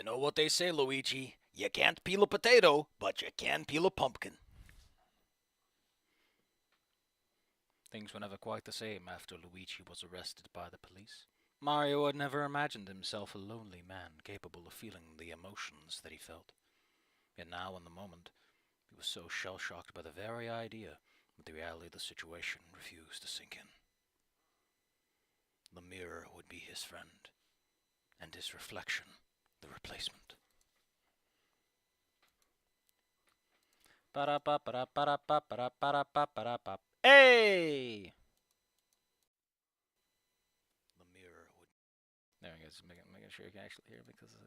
You know what they say, Luigi. You can't peel a potato, but you can peel a pumpkin. Things were never quite the same after Luigi was arrested by the police. Mario had never imagined himself a lonely man capable of feeling the emotions that he felt. Yet now, in the moment, he was so shell-shocked by the very idea that the reality of the situation refused to sink in. The mirror would be his friend, and his reflection the replacement. Hey! The mirror would. There I guess making sure you can actually hear because I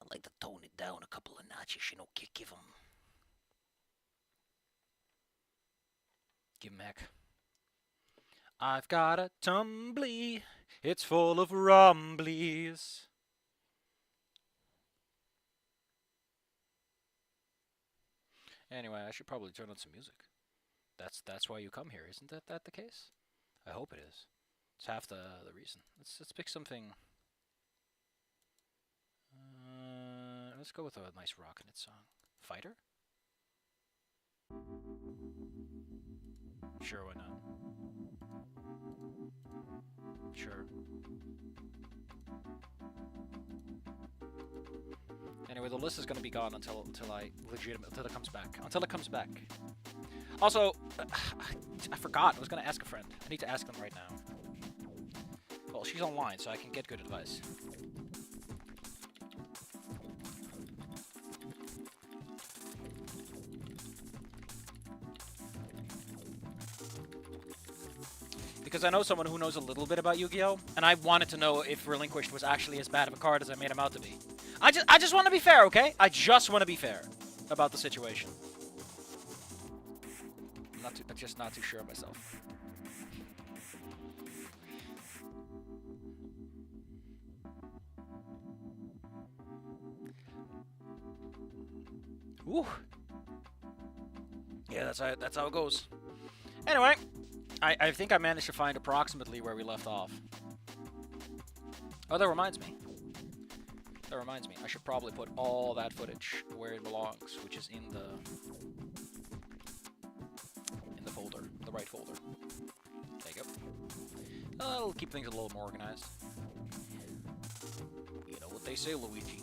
like to tone it down a couple of notches, give him. Give him heck. I've got a tumbly, it's full of rumblies. Anyway, I should probably turn on some music. That's why you come here, isn't that the case? I hope it is. It's half the reason. Let's pick something. Let's go with a nice rockin' it song. Fighter? Sure, why not? Sure. Anyway, the list is gonna be gone until it comes back. Until it comes back. Also, I forgot. I was gonna ask a friend. I need to ask them right now. Well, she's online, so I can get good advice. Because I know someone who knows a little bit about Yu-Gi-Oh! And I wanted to know if Relinquished was actually as bad of a card as I made him out to be. I just want to be fair, okay? I just want to be fair about the situation. I'm just not too sure of myself. Woo. Yeah, that's how it goes. Anyway, I think I managed to find approximately where we left off. Oh, that reminds me. I should probably put all that footage where it belongs, which is in the folder, the right folder. There you go. I'll keep things a little more organized. You know what they say, Luigi.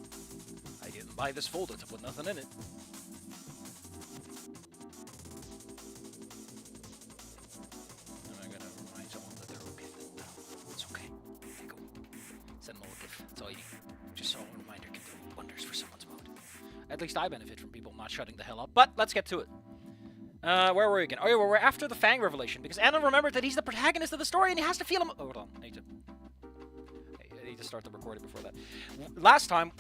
I didn't buy this folder to put nothing in it. Am I gonna remind someone that they're okay? No, it's okay. There you go. Send them a GIF. That's all you need. Just so a reminder can do wonders for someone's mood. At least I benefit from people not shutting the hell up. But let's get to it. Where were we again? Oh yeah, well, we're after the Fang revelation because Anon remembered that he's the protagonist of the story and he has to feel him. Oh, hold on, I need to start the recording before that. Last time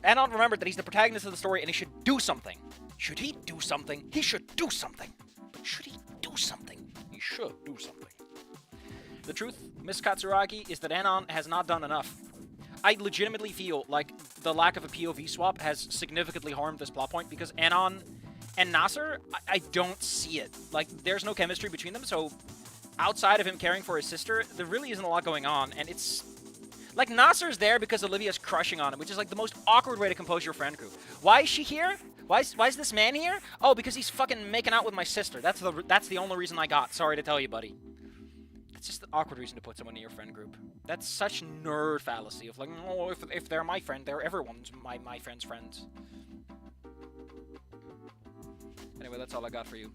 Anon remembered that he's the protagonist of the story and he should do something. Should he do something? He should do something. But should he do something? He should do something. The truth, Miss Katsuragi, is that Anon has not done enough. I legitimately feel like the lack of a POV swap has significantly harmed this plot point because Anon and Nasser, I don't see it. Like, there's no chemistry between them, so outside of him caring for his sister, there really isn't a lot going on, and it's... Like, Nasser's there because Olivia's crushing on him, which is, like, the most awkward way to compose your friend group. Why is she here? Why is this man here? Oh, because he's fucking making out with my sister. That's the only reason I got. Sorry to tell you, buddy. It's just an awkward reason to put someone in your friend group. That's such nerd fallacy of, like, oh, if they're my friend, they're everyone's my friend's friends. Anyway, that's all I got for you.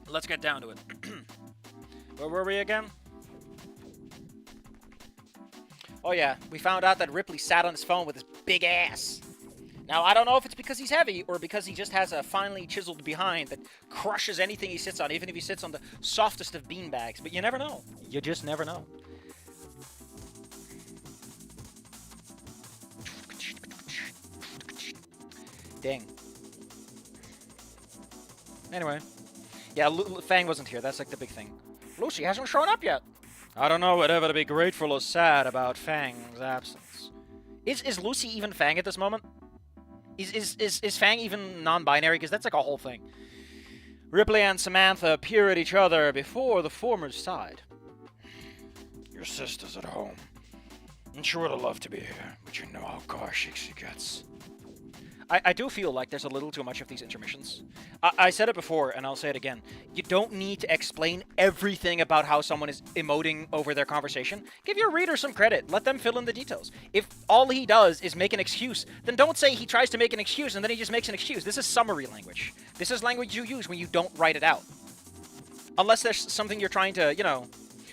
Let's get down to it. Where were we again? Oh yeah, we found out that Ripley sat on his phone with his big ass. Now, I don't know if it's because he's heavy or because he just has a finely chiseled behind that crushes anything he sits on, even if he sits on the softest of beanbags. But you never know. You just never know. Dang. Anyway. Yeah, Fang wasn't here. That's like the big thing. Lucy hasn't shown up yet. I don't know whatever to be grateful or sad about Fang's absence. Is Lucy even Fang at this moment? Is Fang even non-binary? Because that's like a whole thing. Ripley and Samantha peer at each other before the former's side. Your sister's at home. And she would have loved to be here, but you know how cautious she gets. I do feel like there's a little too much of these intermissions. I said it before, and I'll say it again. You don't need to explain everything about how someone is emoting over their conversation. Give your reader some credit. Let them fill in the details. If all he does is make an excuse, then don't say he tries to make an excuse and then he just makes an excuse. This is summary language. This is language you use when you don't write it out. Unless there's something you're trying to, you know,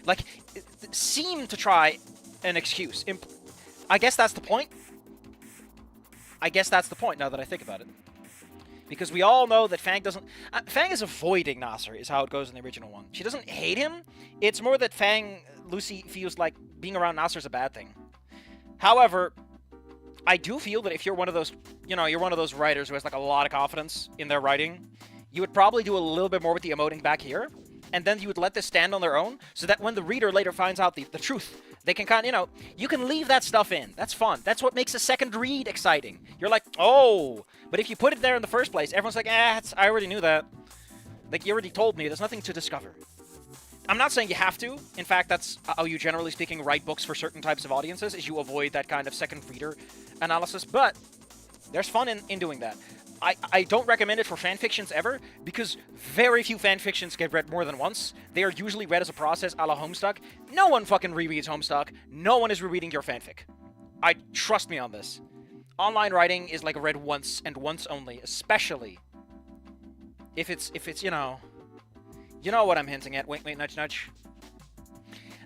like, seem to try an excuse. I guess that's the point. I guess that's the point now that I think about it. Because we all know that Fang doesn't... Fang is avoiding Nasser, is how it goes in the original one. She doesn't hate him. It's more that Lucy feels like being around Nasser is a bad thing. However, I do feel that if you're one of those... You know, you're one of those writers who has, like, a lot of confidence in their writing, you would probably do a little bit more with the emoting back here, and then you would let this stand on their own, so that when the reader later finds out the truth, they can kind of, you know, you can leave that stuff in. That's fun. That's what makes a second read exciting. You're like, oh, but if you put it there in the first place, everyone's like, I already knew that. Like, you already told me. There's nothing to discover. I'm not saying you have to. In fact, that's how you, generally speaking, write books for certain types of audiences, is you avoid that kind of second reader analysis, but there's fun in doing that. I don't recommend it for fanfictions ever, because very few fanfictions get read more than once. They are usually read as a process a la Homestuck. No one fucking rereads Homestuck. No one is rereading your fanfic. Trust me on this. Online writing is like read once and once only, especially if it's you know what I'm hinting at. Wait, nudge, nudge.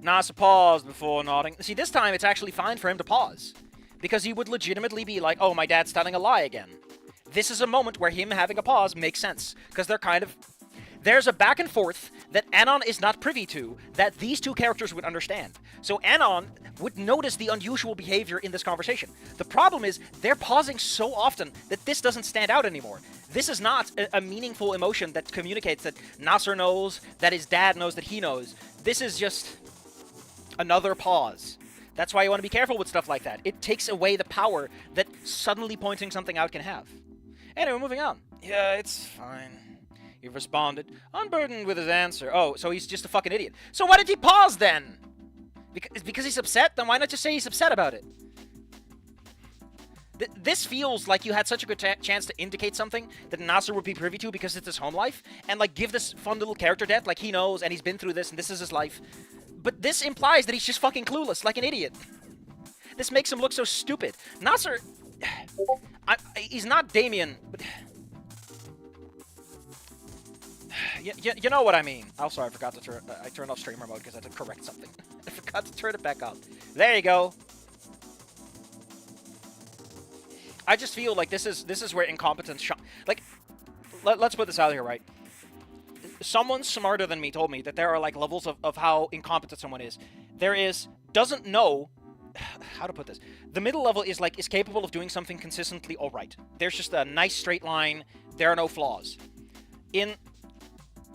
Nasa paused before nodding. See, this time it's actually fine for him to pause, because he would legitimately be like, oh, my dad's telling a lie again. This is a moment where him having a pause makes sense, because there's a back and forth that Anon is not privy to that these two characters would understand. So Anon would notice the unusual behavior in this conversation. The problem is they're pausing so often that this doesn't stand out anymore. This is not a meaningful emotion that communicates that Nasser knows, that his dad knows that he knows. This is just another pause. That's why you want to be careful with stuff like that. It takes away the power that suddenly pointing something out can have. Anyway, moving on. Yeah, it's fine. He responded, unburdened with his answer. Oh, so he's just a fucking idiot. So why did he pause then? Because he's upset? Then why not just say he's upset about it? This feels like you had such a good chance to indicate something that Nasser would be privy to because it's his home life, and like give this fun little character depth, like he knows and he's been through this and this is his life. But this implies that he's just fucking clueless, like an idiot. This makes him look so stupid. Nasser... he's not Damien, but... You know what I mean. Oh, sorry, I forgot to turn... I turned off streamer mode because I had to correct something. I forgot to turn it back up. There you go. I just feel like this is where incompetence... Like, let's put this out here, right? Someone smarter than me told me that there are, like, levels of how incompetent someone is. There is... doesn't know... How to put this? The middle level is capable of doing something consistently alright. There's just a nice straight line. There are no flaws. In,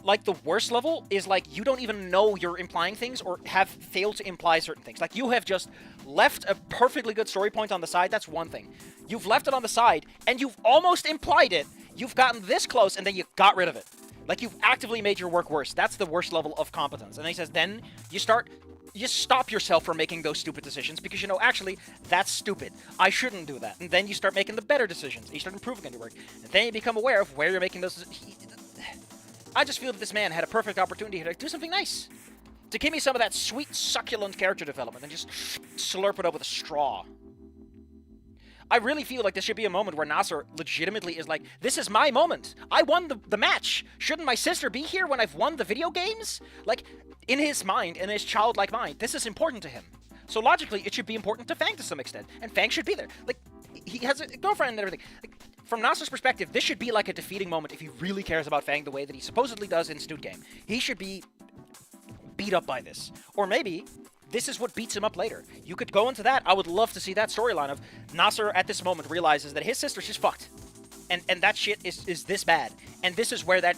like, the worst level is, like, you don't even know you're implying things or have failed to imply certain things. Like, you have just left a perfectly good story point on the side. That's one thing. You've left it on the side, and you've almost implied it. You've gotten this close, and then you got rid of it. Like, you've actively made your work worse. That's the worst level of competence. And then he says, then you stop yourself from making those stupid decisions because you know, actually, that's stupid. I shouldn't do that. And then you start making the better decisions. You start improving on your work. And then you become aware of where you're making those... I just feel that this man had a perfect opportunity to do something nice. To give me some of that sweet, succulent character development and just slurp it up with a straw. I really feel like this should be a moment where Nasser legitimately is like, this is my moment. I won the match. Shouldn't my sister be here when I've won the video games? Like, in his mind, in his childlike mind, this is important to him. So logically, it should be important to Fang to some extent. And Fang should be there. Like, he has a girlfriend and everything. Like, from Nasser's perspective, this should be like a defeating moment if he really cares about Fang the way that he supposedly does in Snoot Game. He should be beat up by this. Or maybe... this is what beats him up later. You could go into that. I would love to see that storyline of Nasser at this moment realizes that his sister's just fucked. And that shit is this bad. And this is where that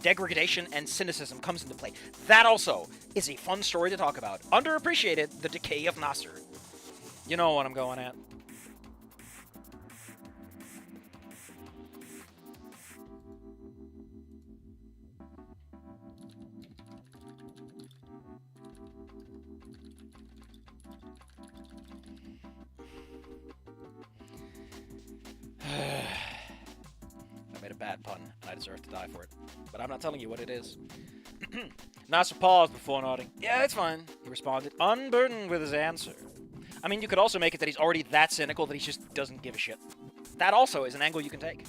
degradation and cynicism comes into play. That also is a fun story to talk about. Underappreciated, the decay of Nasser. You know what I'm going at. deserve to die for it. But I'm not telling you what it is. Nasser paused before nodding. Yeah, it's fine, he responded, unburdened with his answer. I mean, you could also make it that he's already that cynical that he just doesn't give a shit. That also is an angle you can take.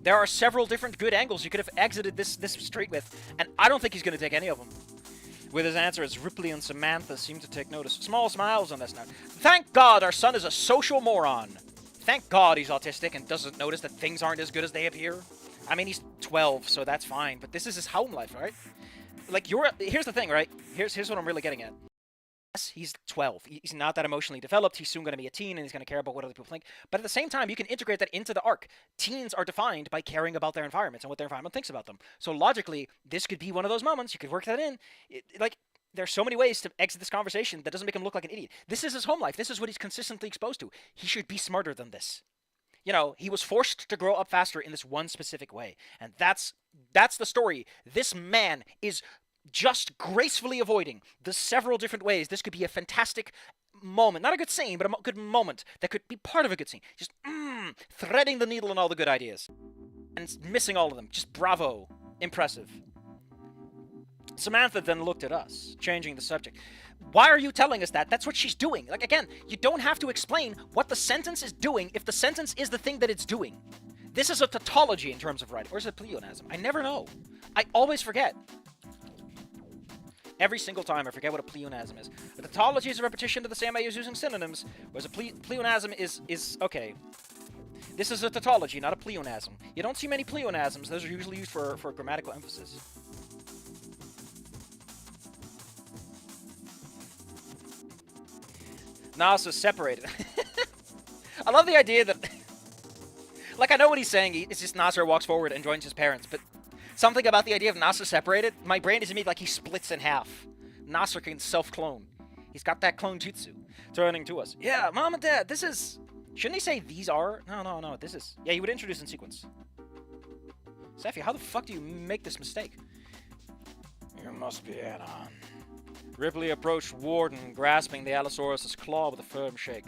There are several different good angles you could have exited this street with, and I don't think he's going to take any of them. With his answer, as Ripley and Samantha seemed to take notice. Small smiles on this note. Thank God our son is a social moron. Thank God he's autistic and doesn't notice that things aren't as good as they appear. I mean, he's 12, so that's fine, but this is his home life, right? Like, here's the thing, right? Here's what I'm really getting at. Yes, he's 12. He's not that emotionally developed. He's soon going to be a teen, and he's going to care about what other people think. But at the same time, you can integrate that into the arc. Teens are defined by caring about their environments and what their environment thinks about them. So logically, this could be one of those moments. You could work that in. There's so many ways to exit this conversation that doesn't make him look like an idiot. This is his home life. This is what he's consistently exposed to. He should be smarter than this. You know, he was forced to grow up faster in this one specific way. And that's the story. This man is just gracefully avoiding the several different ways this could be a fantastic moment. Not a good scene, but a good moment that could be part of a good scene. Just threading the needle on all the good ideas. And missing all of them. Just bravo. Impressive. Samantha then looked at us, changing the subject. Why are you telling us that? That's what she's doing. Like, again, you don't have to explain what the sentence is doing if the sentence is the thing that it's doing. This is a tautology in terms of writing. Or is it pleonasm? I never know. I always forget. Every single time I forget what a pleonasm is. A tautology is a repetition of the same ideas using synonyms, whereas a pleonasm is okay. This is a tautology, not a pleonasm. You don't see many pleonasms. Those are usually used for grammatical emphasis. Nasser's separated. I love the idea that... like, I know what he's saying. It's just Nasser walks forward and joins his parents, but... something about the idea of Nasser separated, my brain is immediately like he splits in half. Nasser can self-clone. He's got that clone jutsu. Turning to us. Yeah, Mom and Dad, this is... shouldn't he say these are? No, this is... yeah, he would introduce in sequence. Sephi, how the fuck do you make this mistake? You must be Anon. Ripley approached Warden, grasping the Allosaurus' claw with a firm shake.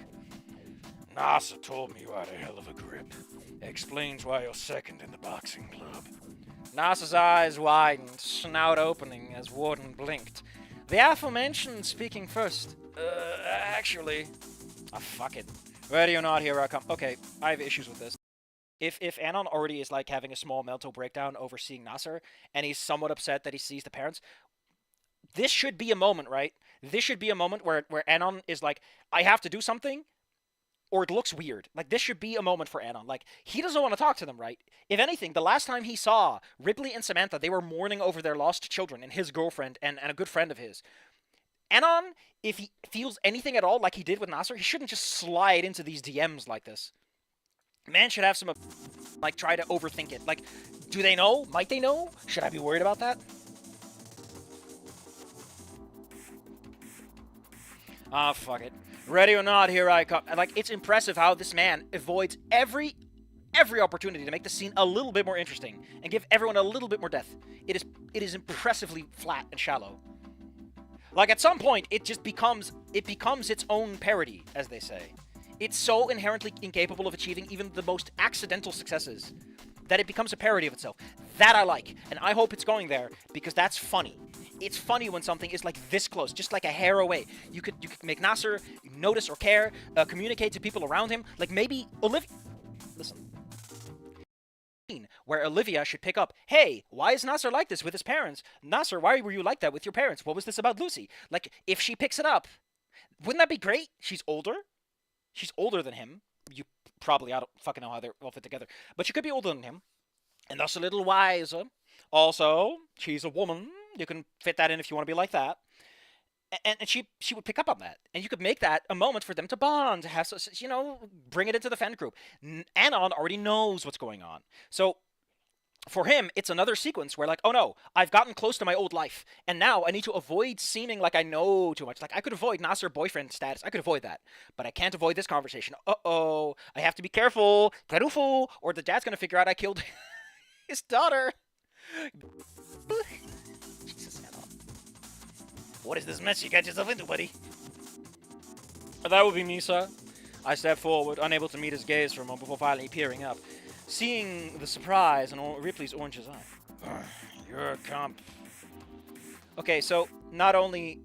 Nasser told me you had a hell of a grip. Explains why you're second in the boxing club. Nasser's eyes widened, snout opening as Warden blinked. The aforementioned speaking first. Actually... ah, fuck it. Ready or not, here I come. Okay, I have issues with this. If Anon already is like having a small mental breakdown over seeing Nasser, and he's somewhat upset that he sees the parents, this should be a moment, right? This should be a moment where Anon is like, I have to do something, or it looks weird. Like, this should be a moment for Anon. Like, he doesn't want to talk to them, right? If anything, the last time he saw Ripley and Samantha, they were mourning over their lost children and his girlfriend and a good friend of his. Anon, if he feels anything at all like he did with Nasser, he shouldn't just slide into these DMs like this. Man should have some, like, try to overthink it. Like, do they know? Might they know? Should I be worried about that? Ah, fuck it. Ready or not, here I come. Like, it's impressive how this man avoids every opportunity to make the scene a little bit more interesting and give everyone a little bit more depth. It is impressively flat and shallow. Like, at some point, it just becomes its own parody, as they say. It's so inherently incapable of achieving even the most accidental successes that it becomes a parody of itself. That I like, and I hope it's going there because that's funny. It's funny when something is like this close, just like a hair away. You could make Nasser notice or care, communicate to people around him. Like maybe Olivia... listen. Where Olivia should pick up, hey, why is Nasser like this with his parents? Nasser, why were you like that with your parents? What was this about Lucy? Like, if she picks it up, wouldn't that be great? She's older. She's older than him. You probably, I don't fucking know how they're all fit together. But she could be older than him. And thus a little wiser. Also, she's a woman. You can fit that in if you want to be like that. And she would pick up on that. And you could make that a moment for them to bond, to have, you know, bring it into the fan group. Anon already knows what's going on. So, for him, it's another sequence where, like, oh no, I've gotten close to my old life. And now I need to avoid seeming like I know too much. Like, I could avoid Nasser boyfriend status. I could avoid that. But I can't avoid this conversation. Uh-oh. I have to be careful. Careful. Or the dad's going to figure out I killed his daughter. Jesus, Anon. What is this mess you got yourself into, buddy? That would be me, sir. I stepped forward, unable to meet his gaze for a moment before finally peering up. Seeing the surprise in Ripley's orange's eye. You're a comp. Okay, so not only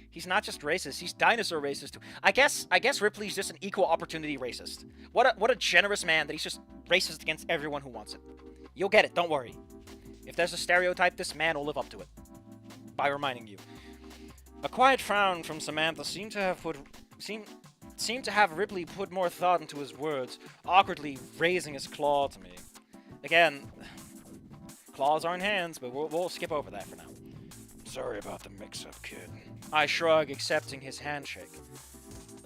he's not just racist, he's dinosaur racist too. I guess Ripley's just an equal opportunity racist. What a generous man that he's just racist against everyone who wants it. You'll get it, don't worry. If there's a stereotype, this man will live up to it. By reminding you. A quiet frown from Samantha seemed to have Ripley put more thought into his words, awkwardly raising his claw to me. Again, claws aren't hands, but we'll skip over that for now. Sorry about the mix-up, kid. I shrug, accepting his handshake.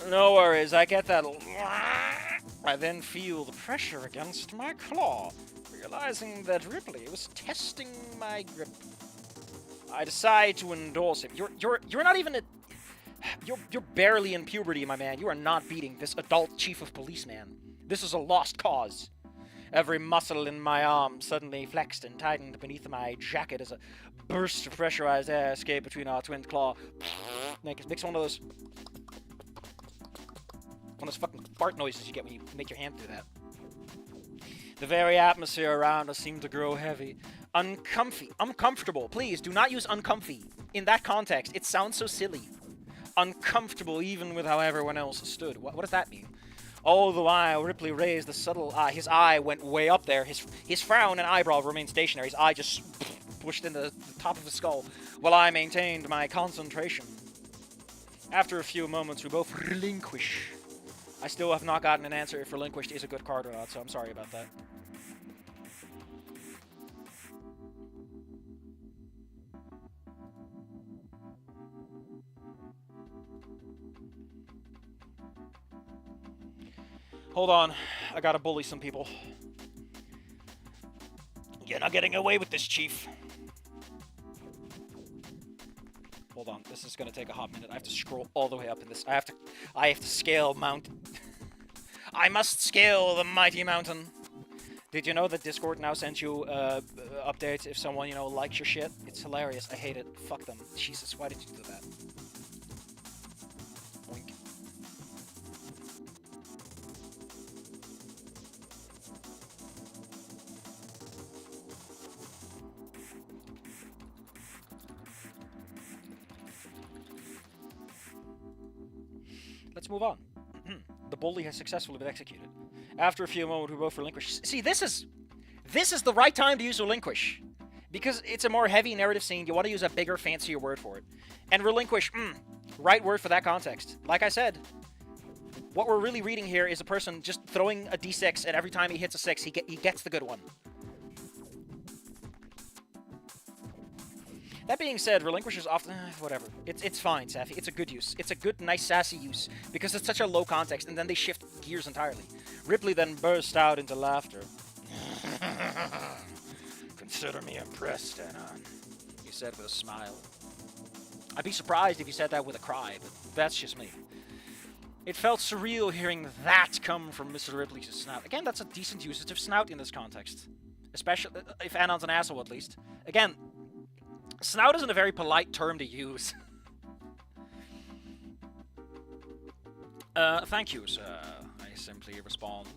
No worries, I get that. I then feel the pressure against my claw, realizing that Ripley was testing my grip. I decide to endorse him. You're not even You're barely in puberty, my man. You are not beating this adult chief of police, man. This is a lost cause. Every muscle in my arm suddenly flexed and tightened beneath my jacket as a burst of pressurized air escaped between our twin claw. Makes one of those fucking fart noises you get when you make your hand do that. The very atmosphere around us seemed to grow heavy. Uncomfortable. Please, do not use uncomfy. In that context, it sounds so silly. Uncomfortable even with how everyone else stood. What does that mean? All the while, Ripley raised the subtle eye. His eye went way up there. His frown and eyebrow remained stationary. His eye just pushed into the top of his skull, while I maintained my concentration. After a few moments, we both relinquish. I still have not gotten an answer if relinquished is a good card or not, so I'm sorry about that. Hold on, I gotta bully some people. You're not getting away with this, Chief. Hold on, this is gonna take a hot minute. I have to scroll all the way up in this. I have to scale mount. I must scale the mighty mountain. Did you know that Discord now sends you updates if someone, likes your shit? It's hilarious. I hate it. Fuck them. Jesus, why did you do that? Oink. Let's move on. The bully has successfully been executed. After a few moments, we both relinquish. See, this is the right time to use relinquish. Because it's a more heavy narrative scene, you want to use a bigger, fancier word for it. And relinquish, right word for that context. Like I said, what we're really reading here is a person just throwing a d6, and every time he hits a 6, he gets the good one. That being said, relinquish is often... whatever. It's fine, Safi. It's a good use. It's a good, nice, sassy use. Because it's such a low context, and then they shift gears entirely. Ripley then burst out into laughter. Consider me impressed, Anon, he said with a smile. I'd be surprised if he said that with a cry, but that's just me. It felt surreal hearing that come from Mr. Ripley's snout. Again, that's a decent usage of snout in this context. Especially if Anon's an asshole, at least. Again... snout isn't a very polite term to use. Thank you, sir, I simply respond.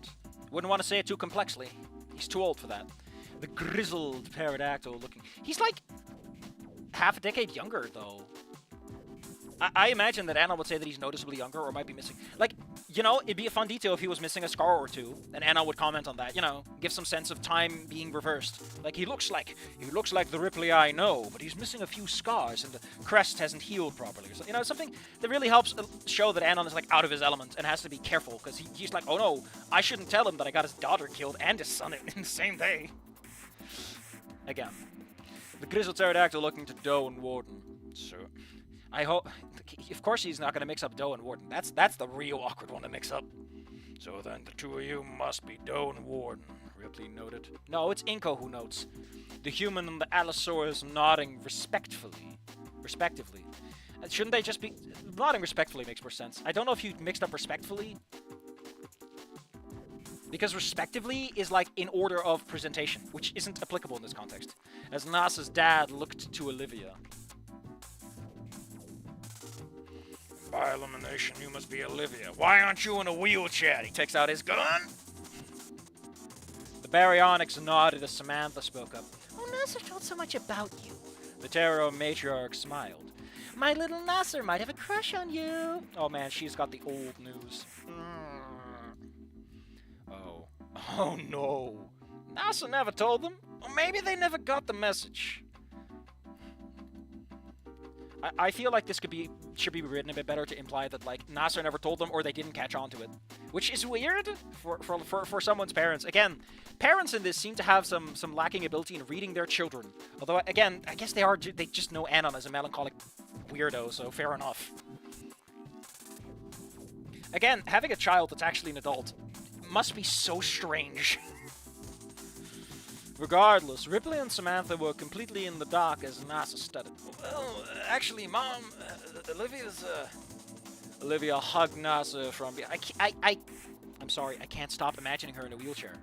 Wouldn't want to say it too complexly. He's too old for that. The grizzled pterodactyl looking... He's like half a decade younger, though. I imagine that Anna would say that he's noticeably younger or might be missing... Like, it'd be a fun detail if he was missing a scar or two, and Anna would comment on that, give some sense of time being reversed. Like, he looks like the Ripley I know, but he's missing a few scars, and the crest hasn't healed properly. So, something that really helps show that Anon is, like, out of his element and has to be careful, because he's like, oh no, I shouldn't tell him that I got his daughter killed and his son in the same day. Again, the grizzled pterodactyl looking to Doe and Warden. So... I hope... Of course he's not going to mix up Doe and Warden. That's the real awkward one to mix up. So then the two of you must be Doe and Warden, Ripley noted. No, it's Inko who notes. The human and the Allosaurus nodding respectively. Shouldn't they just be... Nodding respectfully makes more sense. I don't know if you mixed up respectfully. Because respectively is like in order of presentation, which isn't applicable in this context. As Nas's dad looked to Olivia. By elimination, you must be Olivia. Why aren't you in a wheelchair? He takes out his gun. baryonyx nodded as Samantha spoke up. Oh, Nasser told so much about you. The tarot matriarch smiled. My little Nasser might have a crush on you. Oh man, she's got the old news. Oh. Oh no. Nasser never told them. Or maybe they never got the message. I feel like this should be written a bit better to imply that like Nasser never told them or they didn't catch on to it, which is weird for someone's parents. Again, parents in this seem to have some lacking ability in reading their children. Although again, I guess they just know Anon as a melancholic weirdo, so fair enough. Again, having a child that's actually an adult must be so strange. Regardless, Ripley and Samantha were completely in the dark as Nasser stuttered. Well, actually, Mom, Olivia hugged Nasser from behind. I'm sorry, I can't stop imagining her in a wheelchair.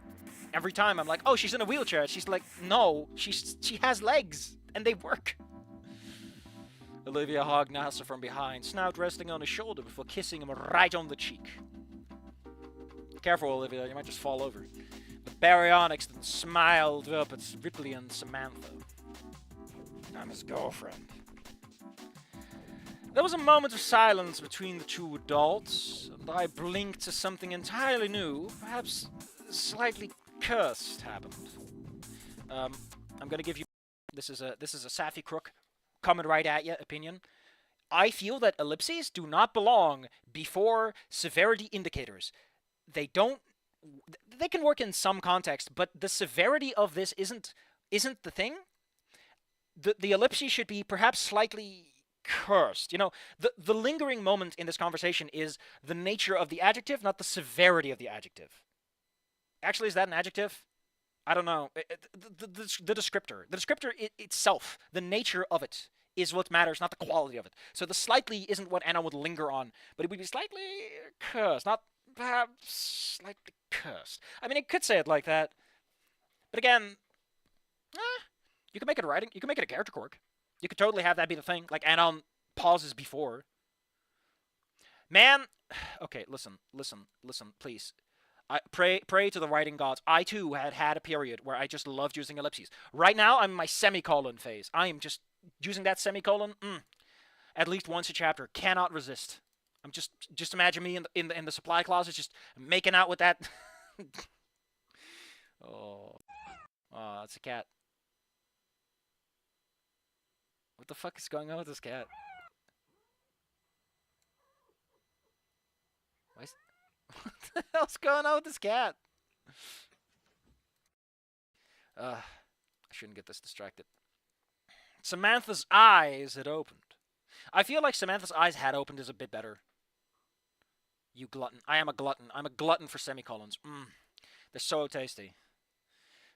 Every time I'm like, oh, she's in a wheelchair. She's like, no, she has legs, and they work. Olivia hugged Nasser from behind, snout resting on his shoulder before kissing him right on the cheek. Careful, Olivia, you might just fall over. The baryonyx then smiled up at Ripley and Samantha. I'm his girlfriend. There was a moment of silence between the two adults, and I blinked to something entirely new, perhaps slightly cursed happened. I'm gonna give you this is a Safi Crook coming right at you opinion. I feel that ellipses do not belong before severity indicators. They can work in some context, but the severity of this isn't the thing. The ellipses should be perhaps slightly cursed. You know, the lingering moment in this conversation is the nature of the adjective, not the severity of the adjective. Actually, is that an adjective? I don't know. The descriptor. The descriptor itself, the nature of it, is what matters, not the quality of it. So the slightly isn't what Anna would linger on, but it would be slightly cursed, not perhaps slightly cursed. I mean, it could say it like that, but again, you can make it a writing. You can make it a character quirk. You could totally have that be the thing, like Anon pauses before. Man, okay, listen, please. I pray to the writing gods. I too had a period where I just loved using ellipses. Right now, I'm in my semicolon phase. I am just using that semicolon at least once a chapter. Cannot resist. I'm just imagine me in the supply closet, just making out with that. Oh, it's a cat. What the fuck is going on with this cat? What the hell's going on with this cat? I shouldn't get this distracted. Samantha's eyes had opened. I feel like Samantha's eyes had opened is a bit better. You glutton. I am a glutton. I'm a glutton for semicolons. They're so tasty.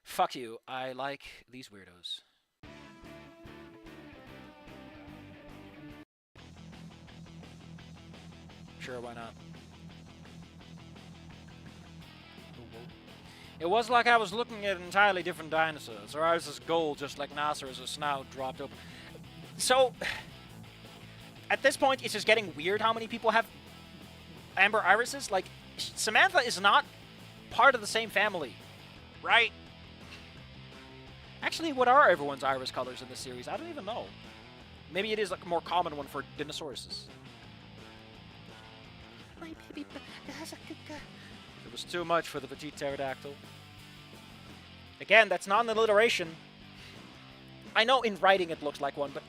Fuck you. I like these weirdos. Sure, why not? It was like I was looking at entirely different dinosaurs. Her eyes was gold, just like Nasser as her snout dropped open. So, at this point, it's just getting weird how many people have amber irises. Like, Samantha is not part of the same family, right? Actually, what are everyone's iris colors in this series? I don't even know. Maybe it is like a more common one for dinosauruses. My baby has a good. It was too much for the petite pterodactyl. Again, that's not an alliteration. I know in writing it looks like one, but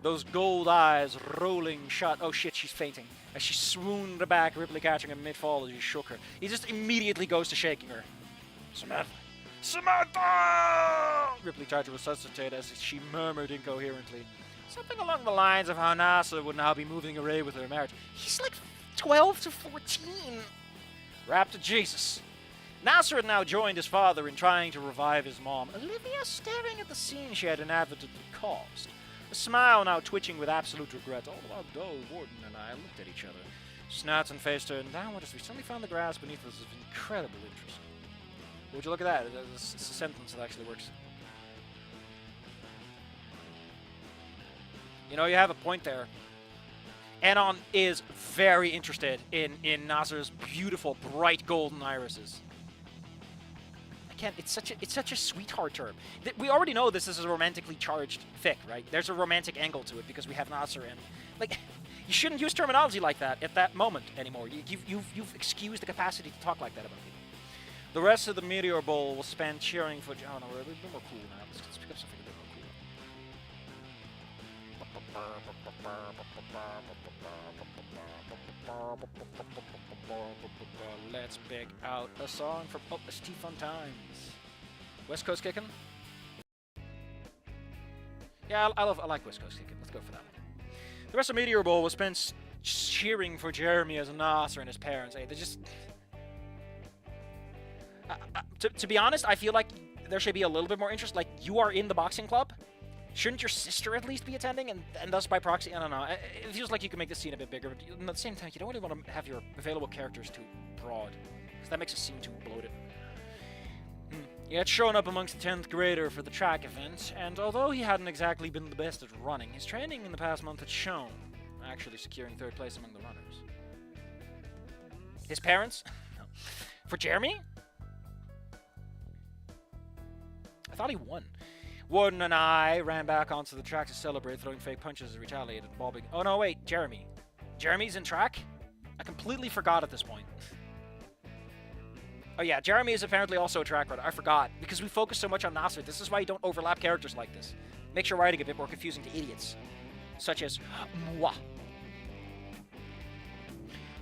those gold eyes rolling shut. Oh shit, she's fainting. As she swooned back, Ripley catching her mid-fall as he shook her. He just immediately goes to shaking her. Samantha! Samantha! Ripley tried to resuscitate as she murmured incoherently. Something along the lines of how Nasser would now be moving away with her marriage. He's like 12 to 14. Rap to Jesus. Nasser had now joined his father in trying to revive his mom, Olivia staring at the scene she had inevitably caused. A smile now twitching with absolute regret. All the while, Dole, Warden, and I looked at each other. Snouts and face turned downward as we suddenly found the grass beneath us of incredible interest. Would you look at that? It's a sentence that actually works. You know, you have a point there. Anon is very interested in Nasser's beautiful, bright golden irises. again, it's such a sweetheart term. We already know this is a romantically charged fic, right? There's a romantic angle to it because we have Nasser, and like, you shouldn't use terminology like that at that moment anymore. You've excused the capacity to talk like that about people. The rest of the Meteor Bowl will spend cheering for. Oh no, we're a bit more cool now. Let's pick up something a bit more cool. Let's pick out a song from C10 Times. West Coast Kickin'? Yeah, I like West Coast Kickin'. Let's go for that one. The rest of Meteor Bowl will spend cheering for Jeremy as Nasser and his parents. Hey, they just... to be honest, I feel like there should be a little bit more interest. Like, you are in the boxing club. Shouldn't your sister at least be attending? And thus by proxy, I don't know. It feels like you can make the scene a bit bigger, but at the same time, you don't really want to have your available characters too broad, because that makes it seem too bloated. He had shown up amongst the 10th grader for the track event, and although he hadn't exactly been the best at running, his training in the past month had shown, actually securing 3rd place among the runners. His parents? For Jeremy? I thought he won. Warden and I ran back onto the track to celebrate, throwing fake punches as he retaliated, bobbing. Oh no, wait, Jeremy. Jeremy's in track? I completely forgot at this point. Oh yeah, Jeremy is apparently also a track runner. I forgot, because we focus so much on Nasser. This is why you don't overlap characters like this. Makes your writing a bit more confusing to idiots. Such as, moi.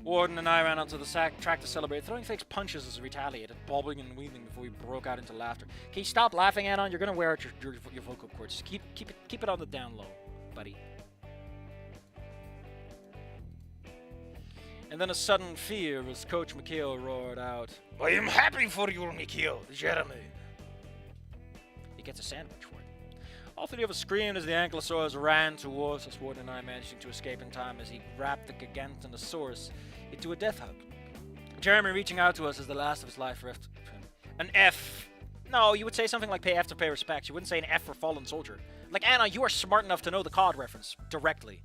Warden and I ran onto the track to celebrate, throwing fake punches as he retaliated, bobbing and weaving before we broke out into laughter. Can you stop laughing, Anon? You're gonna wear out your vocal cords. Just keep it on the down low, buddy. And then a sudden fear as Coach McHale roared out, "I am happy for you, McHale, Jeremy." He gets a sandwich for it. All 3 of us screamed as the Ankylosaurus ran towards us, Warden and I managing to escape in time as he wrapped the Gigantanosaurus into a death hug. Jeremy reaching out to us as the last of his life left. An F. No, you would say something like pay respects. You wouldn't say an F for fallen soldier. Like, Anna, you are smart enough to know the COD reference directly.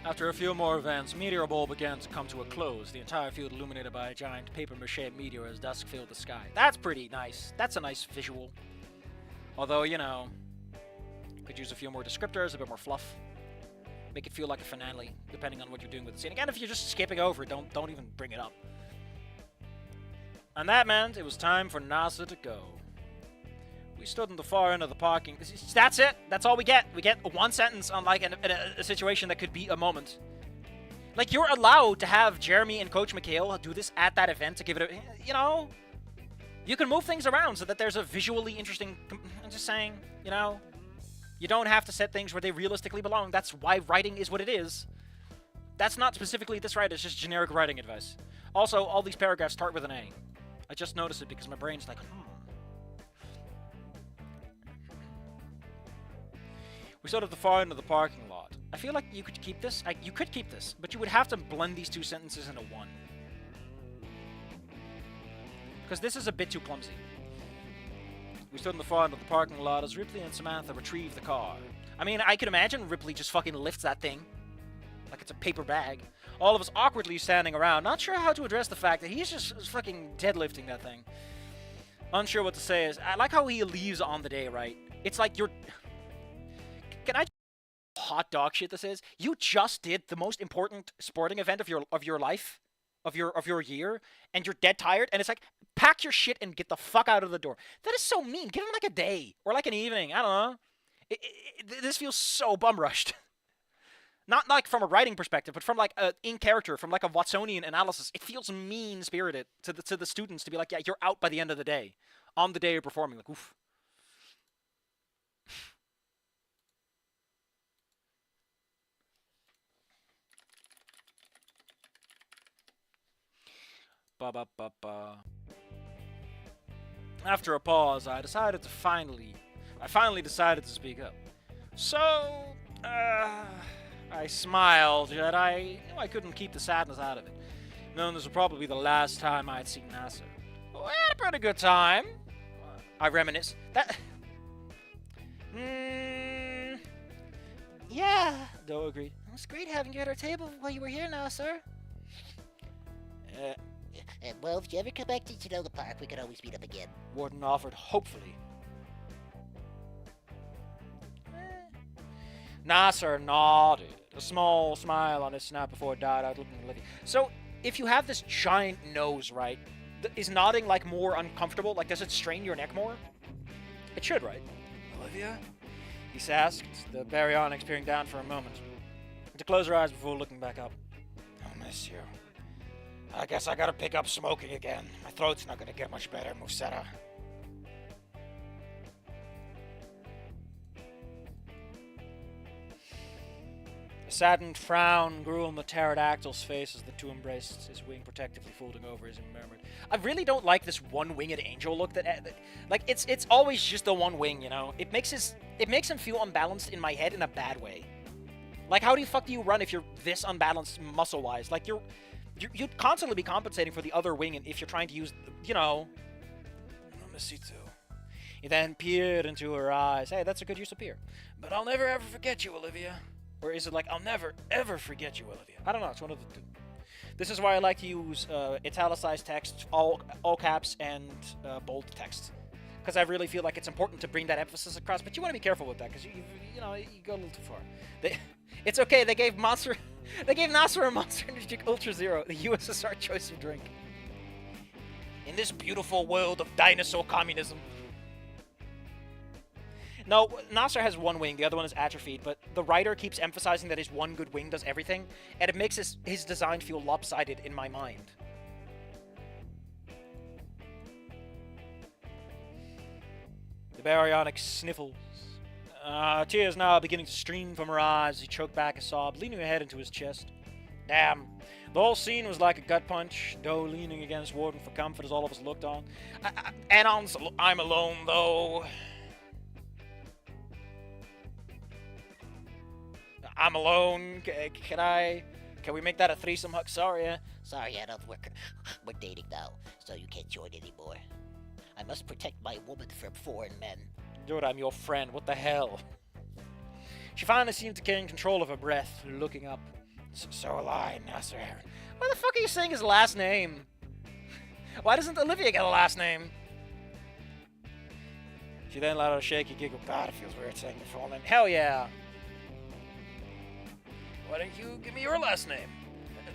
After a few more events, Meteor Bowl began to come to a close, the entire field illuminated by a giant papier-mâché meteor as dusk filled the sky. That's pretty nice. That's a nice visual. Although, you know, could use a few more descriptors, a bit more fluff. Make it feel like a finale, depending on what you're doing with the scene. Again, if you're just skipping over it, don't even bring it up. And that meant it was time for Nasser to go. We stood in the far end of the parking. That's it. That's all we get. We get one sentence on like a situation that could be a moment. Like, you're allowed to have Jeremy and Coach McHale do this at that event to give it a, you know, you can move things around so that there's a visually interesting. I'm just saying, you know, you don't have to set things where they realistically belong. That's why writing is what it is. That's not specifically this writer. It's just generic writing advice. Also, all these paragraphs start with an A. I just noticed it because my brain's like, We stood at the far end of the parking lot. I feel like you could keep this. You could keep this, but you would have to blend these 2 sentences into one. Because this is a bit too clumsy. We stood in the far end of the parking lot as Ripley and Samantha retrieved the car. I mean, I could imagine Ripley just fucking lifts that thing. Like it's a paper bag. All of us awkwardly standing around, not sure how to address the fact that he's just fucking deadlifting that thing. Unsure what to say is, I like how he leaves on the day, right? It's like you're... Can I hot dog shit this is? You just did the most important sporting event of your life, of your year, and you're dead tired, and it's like, pack your shit and get the fuck out of the door. That is so mean. Give him like a day or like an evening. I don't know. This feels so bum rushed. Not like from a writing perspective, but from like a in character, from like a Watsonian analysis. It feels mean spirited to the students to be like, yeah, you're out by the end of the day, on the day you're performing. Like, oof. Ba-ba-ba-ba. After a pause, I finally decided to speak up. So, I smiled, yet I knew I couldn't keep the sadness out of it. Knowing this would probably be the last time I'd seen Nasser. We had a pretty good time. I reminisce. Yeah, Doe agreed. It was great having you at our table while you were here now, sir. Well, if you ever come back to Genola Park, we can always meet up again. Warden offered, hopefully. Nasser nodded, a small smile on his snap before it died out, looking at Olivia. So, if you have this giant nose, right, is nodding, like, more uncomfortable? Like, does it strain your neck more? It should, right? Olivia? He asked, the baryonyx peering down for a moment, to close her eyes before looking back up. I'll miss you. I guess I gotta pick up smoking again. My throat's not gonna get much better, Musetta. A saddened frown grew on the pterodactyl's face as the two embraced, his wing protectively folding over as he murmured, I really don't like this one-winged angel look like, it's always just the one wing, you know? It makes him feel unbalanced in my head in a bad way. Like, how the fuck do you run if you're this unbalanced muscle-wise? Like, you'd constantly be compensating for the other wing if you're trying to use, you know... I miss you too. He then peered into her eyes. Hey, that's a good use of peer. But I'll never ever forget you, Olivia. Or is it like, I'll never, ever forget you, Olivia? I don't know, it's one of the two. This is why I like to use italicized text, all caps, and bold text. Because I really feel like it's important to bring that emphasis across, but you want to be careful with that, because you know, you go a little too far. It's okay, they gave Nasser a Monster Energy Ultra Zero, the USSR choice of drink. In this beautiful world of dinosaur communism. No, Nasser has one wing, the other one is atrophied, but the writer keeps emphasizing that his one good wing does everything, and it makes his design feel lopsided in my mind. The baryonyx sniffles. Tears now beginning to stream from her eyes as he choked back a sob, leaning her head into his chest. Damn. The whole scene was like a gut punch, Doe leaning against Warden for comfort as all of us looked on. I'm alone, though. I'm alone. Can we make that a threesome hug? Sorry. Sorry, Anna, we're dating now, so you can't join anymore. I must protect my woman from foreign men. Dude, I'm your friend. What the hell? She finally seemed to gain control of her breath, looking up. So will I, Nasser. Why the fuck are you saying his last name? Why doesn't Olivia get a last name? She then let out a shaky giggle. God, it feels weird saying your full name. Hell yeah. Why don't you give me your last name?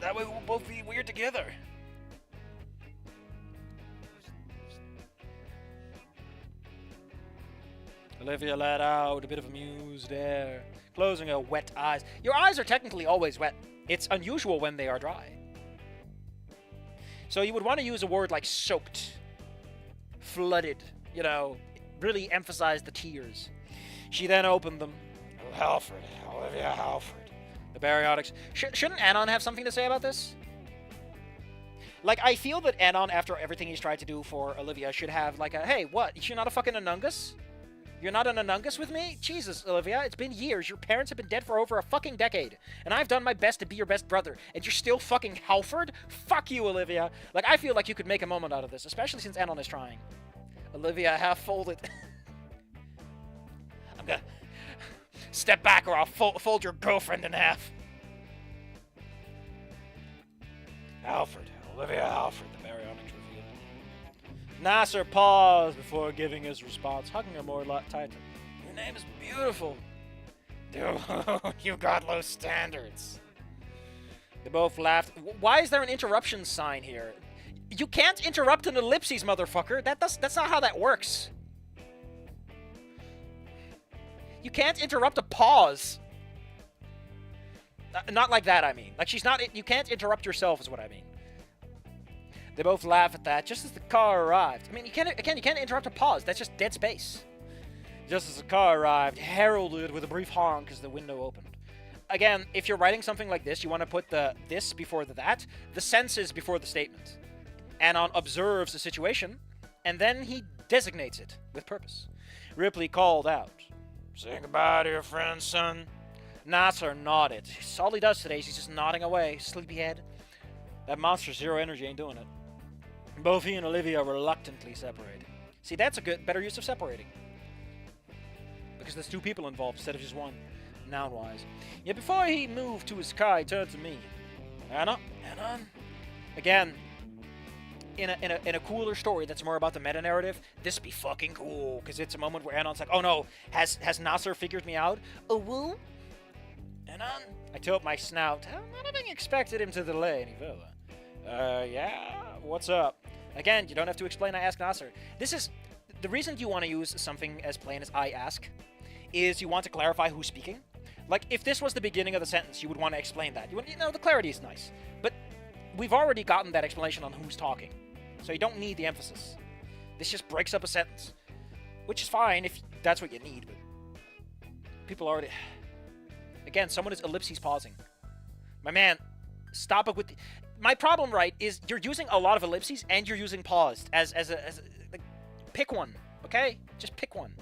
That way we'll both be weird together. Olivia let out a bit of amused air, closing her wet eyes. Your eyes are technically always wet. It's unusual when they are dry. So you would want to use a word like soaked, flooded, you know, really emphasize the tears. She then opened them. Oh, Halford, Olivia Halford. The baryonyx. Shouldn't Anon have something to say about this? Like, I feel that Anon, after everything he's tried to do for Olivia, should have, like, a, hey, what? You're not a fucking Anungus? You're not an Anungus with me? Jesus, Olivia, it's been years. Your parents have been dead for over a fucking decade. And I've done my best to be your best brother. And you're still fucking Halford? Fuck you, Olivia. Like, I feel like you could make a moment out of this, especially since Anon is trying. Olivia half-folded. I'm gonna... Step back or I'll fold your girlfriend in half. Alfred. Olivia Alfred, the baryonyx revealed. Nasser paused before giving his response, hugging her more tightly. Your name is beautiful. Dude, you got low standards. They both laughed. Why is there an interruption sign here? You can't interrupt an ellipses, motherfucker. That's not how that works. You can't interrupt a pause. Not like that, I mean. Like, she's not... You can't interrupt yourself, is what I mean. They both laugh at that, just as the car arrived. I mean, you can't interrupt a pause. That's just dead space. Just as the car arrived, heralded with a brief honk as the window opened. Again, if you're writing something like this, you want to put the this before the that, the senses before the statement. Anon observes the situation, and then he designates it with purpose. Ripley called out. Saying goodbye to your friend, son. Nasser nodded. All he does today is he's just nodding away, sleepyhead. That monster zero energy ain't doing it. Both he and Olivia reluctantly separate. See, that's a better use of separating. Because there's two people involved instead of just one, noun-wise. Yet before he moved to his car, he turned to me. Anna? Again, in a cooler story that's more about the meta-narrative, this be fucking cool, because it's a moment where Anon's like, oh no, has Nasser figured me out? Oh, woo? Anon? I tilt my snout, not having expected him to delay any further. Yeah? What's up? Again, you don't have to explain, I ask Nasser. This is... The reason you want to use something as plain as I ask is you want to clarify who's speaking. Like, if this was the beginning of the sentence, you would want to explain that. You know, the clarity is nice. But we've already gotten that explanation on who's talking. So you don't need the emphasis. This just breaks up a sentence. Which is fine if that's what you need, but... People already... Again, someone is ellipses pausing. My man, stop it with the... My problem, right, is you're using a lot of ellipses and you're using paused as a like, pick one, okay? Just pick one.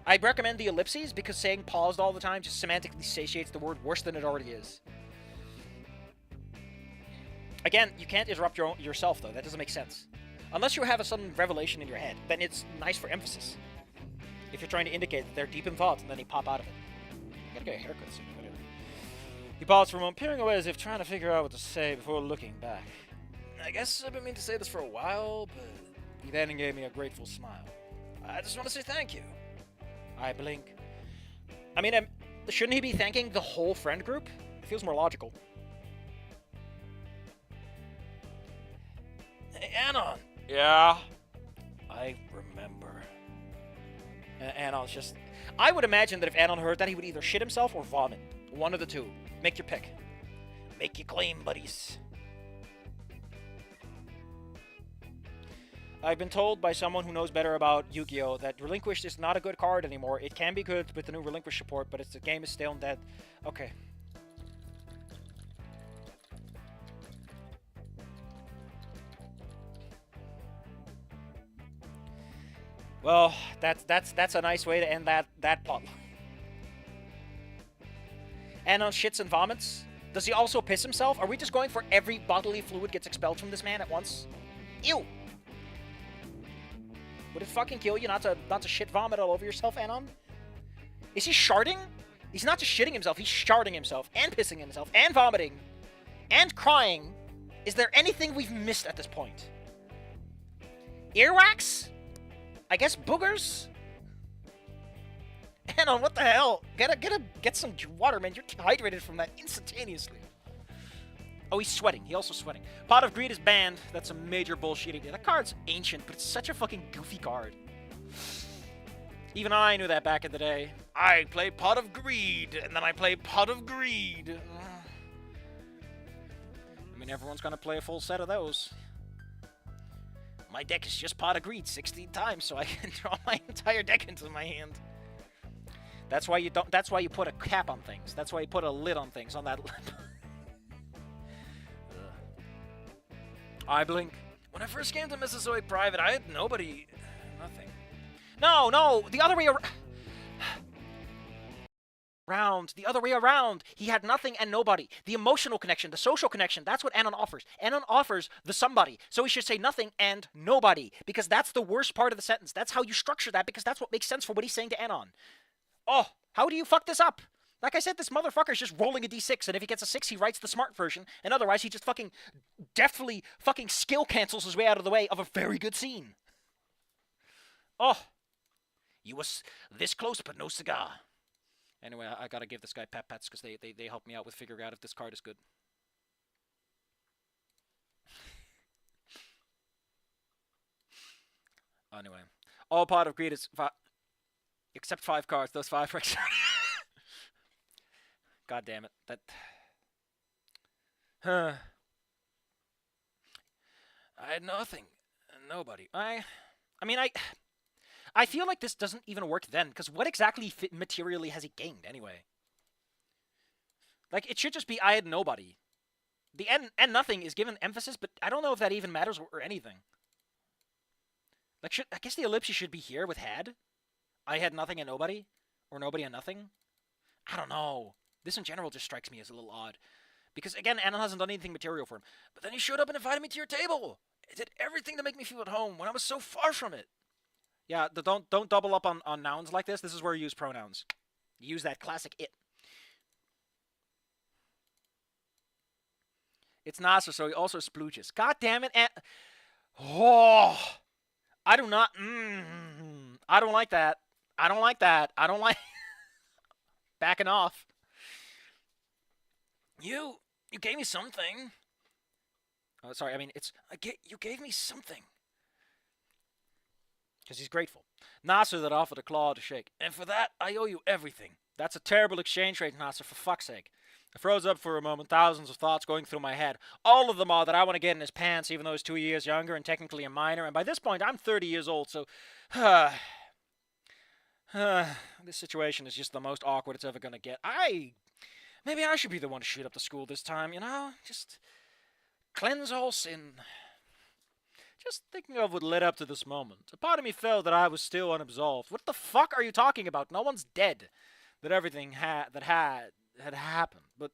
I recommend the ellipses because saying paused all the time just semantically satiates the word worse than it already is. Again, you can't interrupt yourself, though. That doesn't make sense. Unless you have a sudden revelation in your head, then it's nice for emphasis. If you're trying to indicate that they're deep in thought and then they pop out of it. I gotta get a haircut soon. Whatever. He paused for a moment, peering away as if trying to figure out what to say before looking back. I guess I've been meaning to say this for a while, but he then gave me a grateful smile. I just want to say thank you. I blink. I mean, shouldn't he be thanking the whole friend group? It feels more logical. Hey, Anon. Yeah? I remember. Anon's just... I would imagine that if Anon heard that, he would either shit himself or vomit. One of the two. Make your pick. Make your claim, buddies. I've been told by someone who knows better about Yu-Gi-Oh! That Relinquished is not a good card anymore. It can be good with the new Relinquish support, but the game is stale and dead. Okay. Well, that's a nice way to end that plot. Anon shits and vomits. Does he also piss himself? Are we just going for every bodily fluid gets expelled from this man at once? Ew! Would it fucking kill you not to shit vomit all over yourself, Anon? Is he sharding? He's not just shitting himself, he's sharding himself, and pissing himself, and vomiting, and crying. Is there anything we've missed at this point? Earwax? I guess boogers? Anon, what the hell? Get some water, man. You're dehydrated from that instantaneously. Oh, he's sweating. He's also sweating. Pot of Greed is banned. That's a major bullshit idea. That card's ancient, but it's such a fucking goofy card. Even I knew that back in the day. I play Pot of Greed, and then I play Pot of Greed. I mean, everyone's gonna play a full set of those. My deck is just Pot of Greed 16 times, so I can draw my entire deck into my hand. That's why you don't. That's why you put a cap on things. That's why you put a lid on things. On that lip. I blink. When I first came to Mesozoic Private, I had nobody. Nothing. No, the other way around. The other way around. He had nothing and nobody. The emotional connection, the social connection, that's what Anon offers. Anon offers the somebody. So he should say nothing and nobody. Because that's the worst part of the sentence. That's how you structure that, because that's what makes sense for what he's saying to Anon. Oh, how do you fuck this up? Like I said, this motherfucker's just rolling a d6, and if he gets a 6, he writes the smart version, and otherwise he just fucking deftly fucking skill cancels his way out of the way of a very good scene. Oh. You was this close, but no cigar. Anyway, I gotta give this guy pats because they help me out with figuring out if this card is good. Anyway. All Pot of Greed is... Except 5 cards. Those 5 are... God damn it. That... I had nothing. Nobody. I mean, I feel like this doesn't even work then, because what exactly materially has he gained, anyway? Like, it should just be I had nobody. The and nothing is given emphasis, but I don't know if that even matters or anything. Like, I guess the ellipsis should be here with had. I had nothing and nobody. Or nobody and nothing? I don't know. This in general just strikes me as a little odd. Because, again, Anon hasn't done anything material for him. But then he showed up and invited me to your table. It did everything to make me feel at home when I was so far from it. Yeah, don't double up on nouns like this. This is where you use pronouns. You use that classic it. It's Nasser, so he also splooches. God damn it. Oh, I do not. I don't like that. I don't like that. I don't like. Backing off. You gave me something. Oh, sorry. I mean, you gave me something. Because he's grateful. Nasser that offered a claw to shake. And for that, I owe you everything. That's a terrible exchange rate, Nasser, for fuck's sake. I froze up for a moment, thousands of thoughts going through my head. All of them are that I want to get in his pants, even though he's 2 years younger and technically a minor. And by this point, I'm 30 years old, so... this situation is just the most awkward it's ever going to get. Maybe I should be the one to shoot up the school this time, you know? Just cleanse all sin. Just thinking of what led up to this moment. A part of me felt that I was still unabsolved. What the fuck are you talking about? No one's dead. That everything had happened. But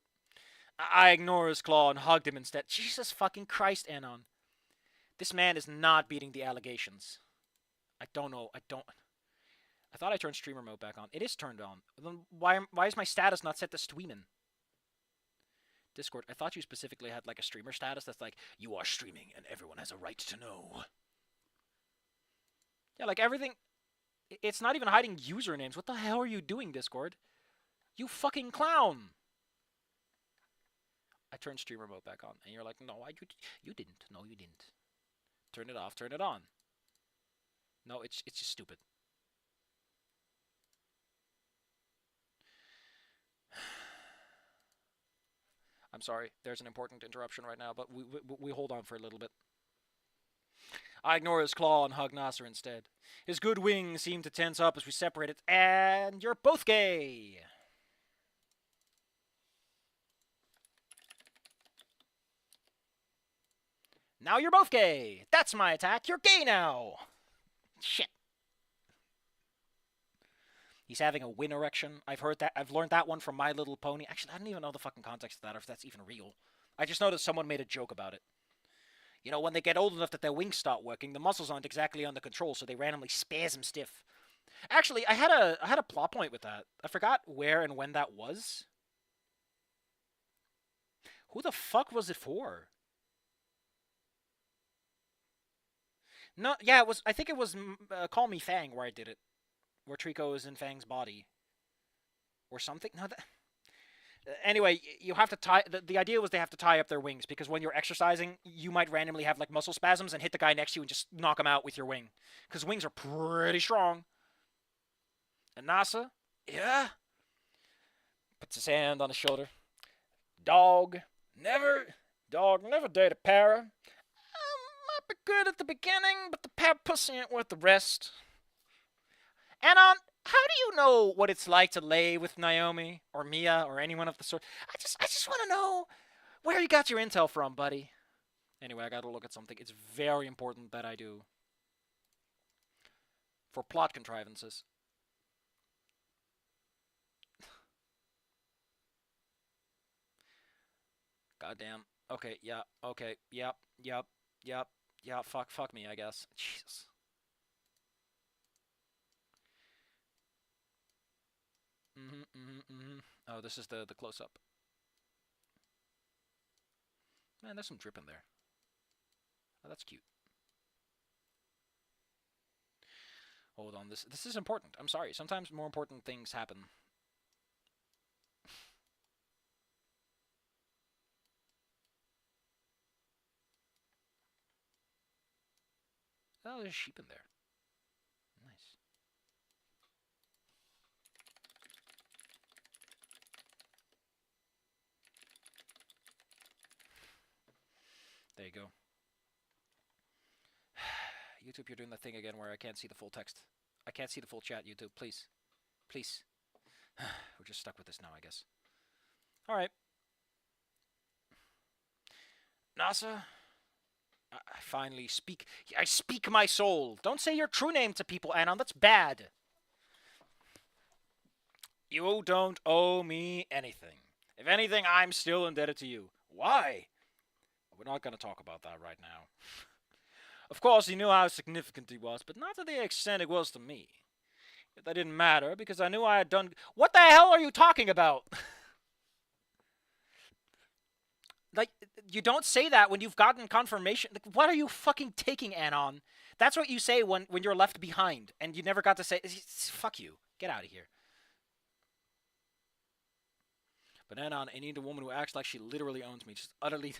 I ignored his claw and hugged him instead. Jesus fucking Christ, Anon. This man is not beating the allegations. I don't know. I thought I turned streamer mode back on. It is turned on. Then why is my status not set to streaming? Discord, I thought you specifically had like a streamer status that's like, you are streaming and everyone has a right to know. Yeah, like everything, it's not even hiding usernames. What the hell are you doing, Discord? You fucking clown! I turned streamer mode back on, and you're like, no, you didn't. No, you didn't. Turn it off, turn it on. No, it's just stupid. I'm sorry, there's an important interruption right now, but we hold on for a little bit. I ignore his claw and hug Nasser instead. His good wings seem to tense up as we separated, and you're both gay! Now you're both gay! That's my attack, you're gay now! Shit. He's having a win erection. I've learned that one from My Little Pony. Actually, I don't even know the fucking context of that, or if that's even real. I just noticed someone made a joke about it. You know, when they get old enough that their wings start working, the muscles aren't exactly under control, so they randomly spasm stiff. Actually, I had a plot point with that. I forgot where and when that was. Who the fuck was it for? No, yeah, it was. I think it was Call Me Fang where I did it. Where Trico is in Fang's body. Or something? No, anyway, you have to tie... The idea was they have to tie up their wings, because when you're exercising, you might randomly have, like, muscle spasms and hit the guy next to you and just knock him out with your wing. Because wings are pretty strong. And Nasa? Yeah? Puts his hand on his shoulder. Dog never date a para. Might be good at the beginning, but the para pussy ain't worth the rest. Anon, how do you know what it's like to lay with Naomi or Mia or anyone of the sort? I just want to know where you got your intel from, buddy. Anyway, I gotta look at something. It's very important that I do. For plot contrivances. Goddamn. Okay, yeah, okay, yep. Fuck me, I guess. Jesus. Oh, this is the close-up. Man, there's some drip in there. Oh, that's cute. Hold on, this is important. I'm sorry. Sometimes more important things happen. Oh, there's sheep in there. Nice. There you go. YouTube, you're doing the thing again where I can't see the full text. I can't see the full chat, YouTube. Please. Please. We're just stuck with this now, I guess. Alright. NASA, I finally speak. I speak my soul. Don't say your true name to people, Anon. That's bad. You don't owe me anything. If anything, I'm still indebted to you. Why? We're not going to talk about that right now. Of course, he knew how significant he was, but not to the extent it was to me. Yet that didn't matter, because I knew I had done... What the hell are you talking about? Like, you don't say that when you've gotten confirmation. Like, what are you fucking taking, Anon? That's what you say when you're left behind, and you never got to say... Fuck you. Get out of here. But Anon, I need a woman who acts like she literally owns me. Just utterly...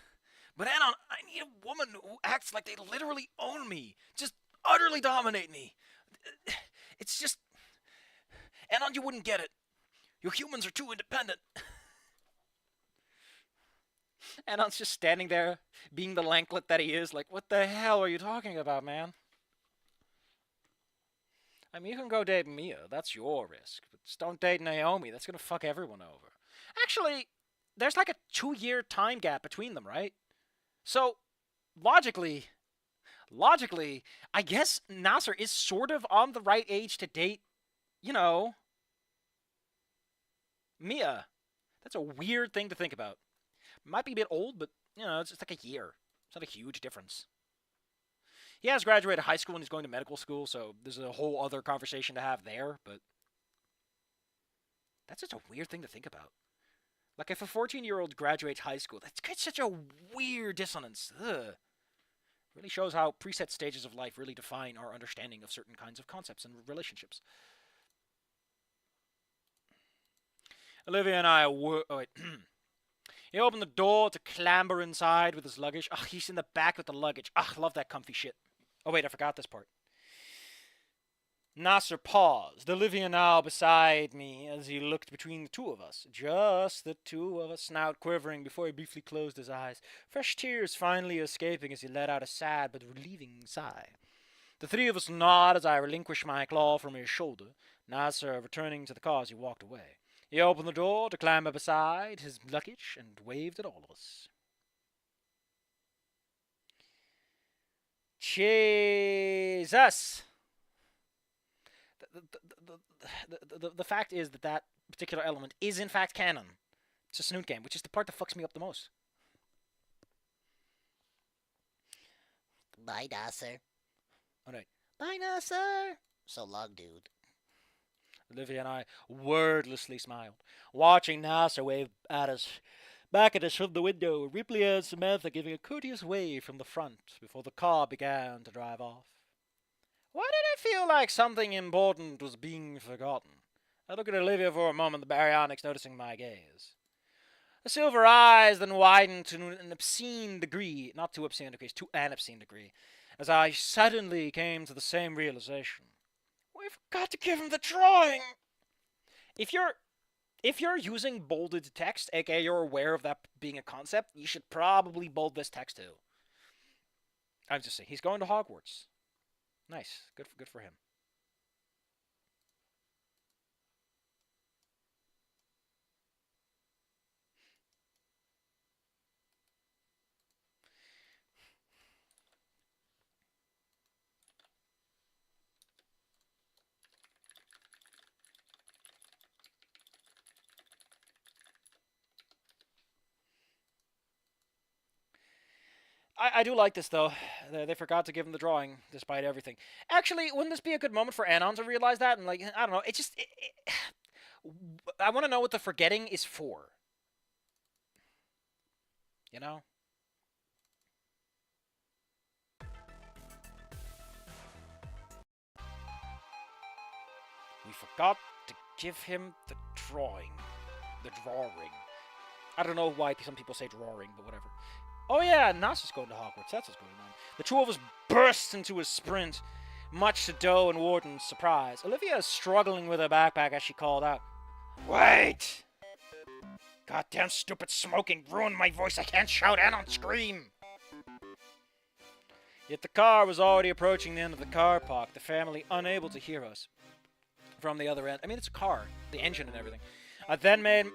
But Anon, I need a woman who acts like they literally own me. Just utterly dominate me. It's just... Anon, you wouldn't get it. You humans are too independent. Anon's just standing there, being the lanklet that he is, like, what the hell are you talking about, man? I mean, you can go date Mia. That's your risk. But just don't date Naomi. That's gonna fuck everyone over. Actually, there's like a 2-year time gap between them, right? So, logically, I guess Nasser is sort of on the right age to date, you know, Mia. That's a weird thing to think about. Might be a bit old, but, you know, it's just like a year. It's not a huge difference. He has graduated high school and he's going to medical school, so there's a whole other conversation to have there, but that's just a weird thing to think about. Like, if a 14-year-old graduates high school, that's such a weird dissonance. Ugh. Really shows how preset stages of life really define our understanding of certain kinds of concepts and relationships. Olivia and I were... Oh, wait. He opened the door to clamber inside with his luggage. Ugh, he's in the back with the luggage. Ugh, love that comfy shit. Oh, wait, I forgot this part. Nasser paused, Olivia now beside me as he looked between the two of us. Just the two of us, snout quivering before he briefly closed his eyes, fresh tears finally escaping as he let out a sad but relieving sigh. The three of us nod as I relinquish my claw from his shoulder, Nasser returning to the car as he walked away. He opened the door to clamber beside his luggage and waved at all of us. Jesus! The fact is that particular element is in fact canon. It's a Snoot game, which is the part that fucks me up the most. Bye, Nasser. Alright. Bye, Nasser. So long, dude. Olivia and I wordlessly smiled, watching Nasser wave at us, back at us from the window, Ripley and Samantha giving a courteous wave from the front before the car began to drive off. Why did I feel like something important was being forgotten? I looked at Olivia for a moment, the baryonyx noticing my gaze. The silver eyes then widened to an obscene degree, not to obscene degrees, to an obscene degree, as I suddenly came to the same realization. We've got to give him the drawing! If you're using bolded text, aka you're aware of that being a concept, you should probably bold this text too. I'm just saying, he's going to Hogwarts. Nice. Good for him. I do like this, though. They forgot to give him the drawing, despite everything. Actually, wouldn't this be a good moment for Anon to realize that? And, like, I don't know, it just... I want to know what the forgetting is for. You know? We forgot to give him the drawing. The drawing. I don't know why some people say drawing, but whatever. Oh yeah, Nasser's going to Hogwarts. That's what's going on. The two of us burst into a sprint, much to Doe and Warden's surprise. Olivia is struggling with her backpack as she called out, "Wait! Goddamn stupid smoking ruined my voice. I can't shout and on scream." Yet the car was already approaching the end of the car park, the family unable to hear us from the other end. I mean, it's a car, the engine and everything. I then made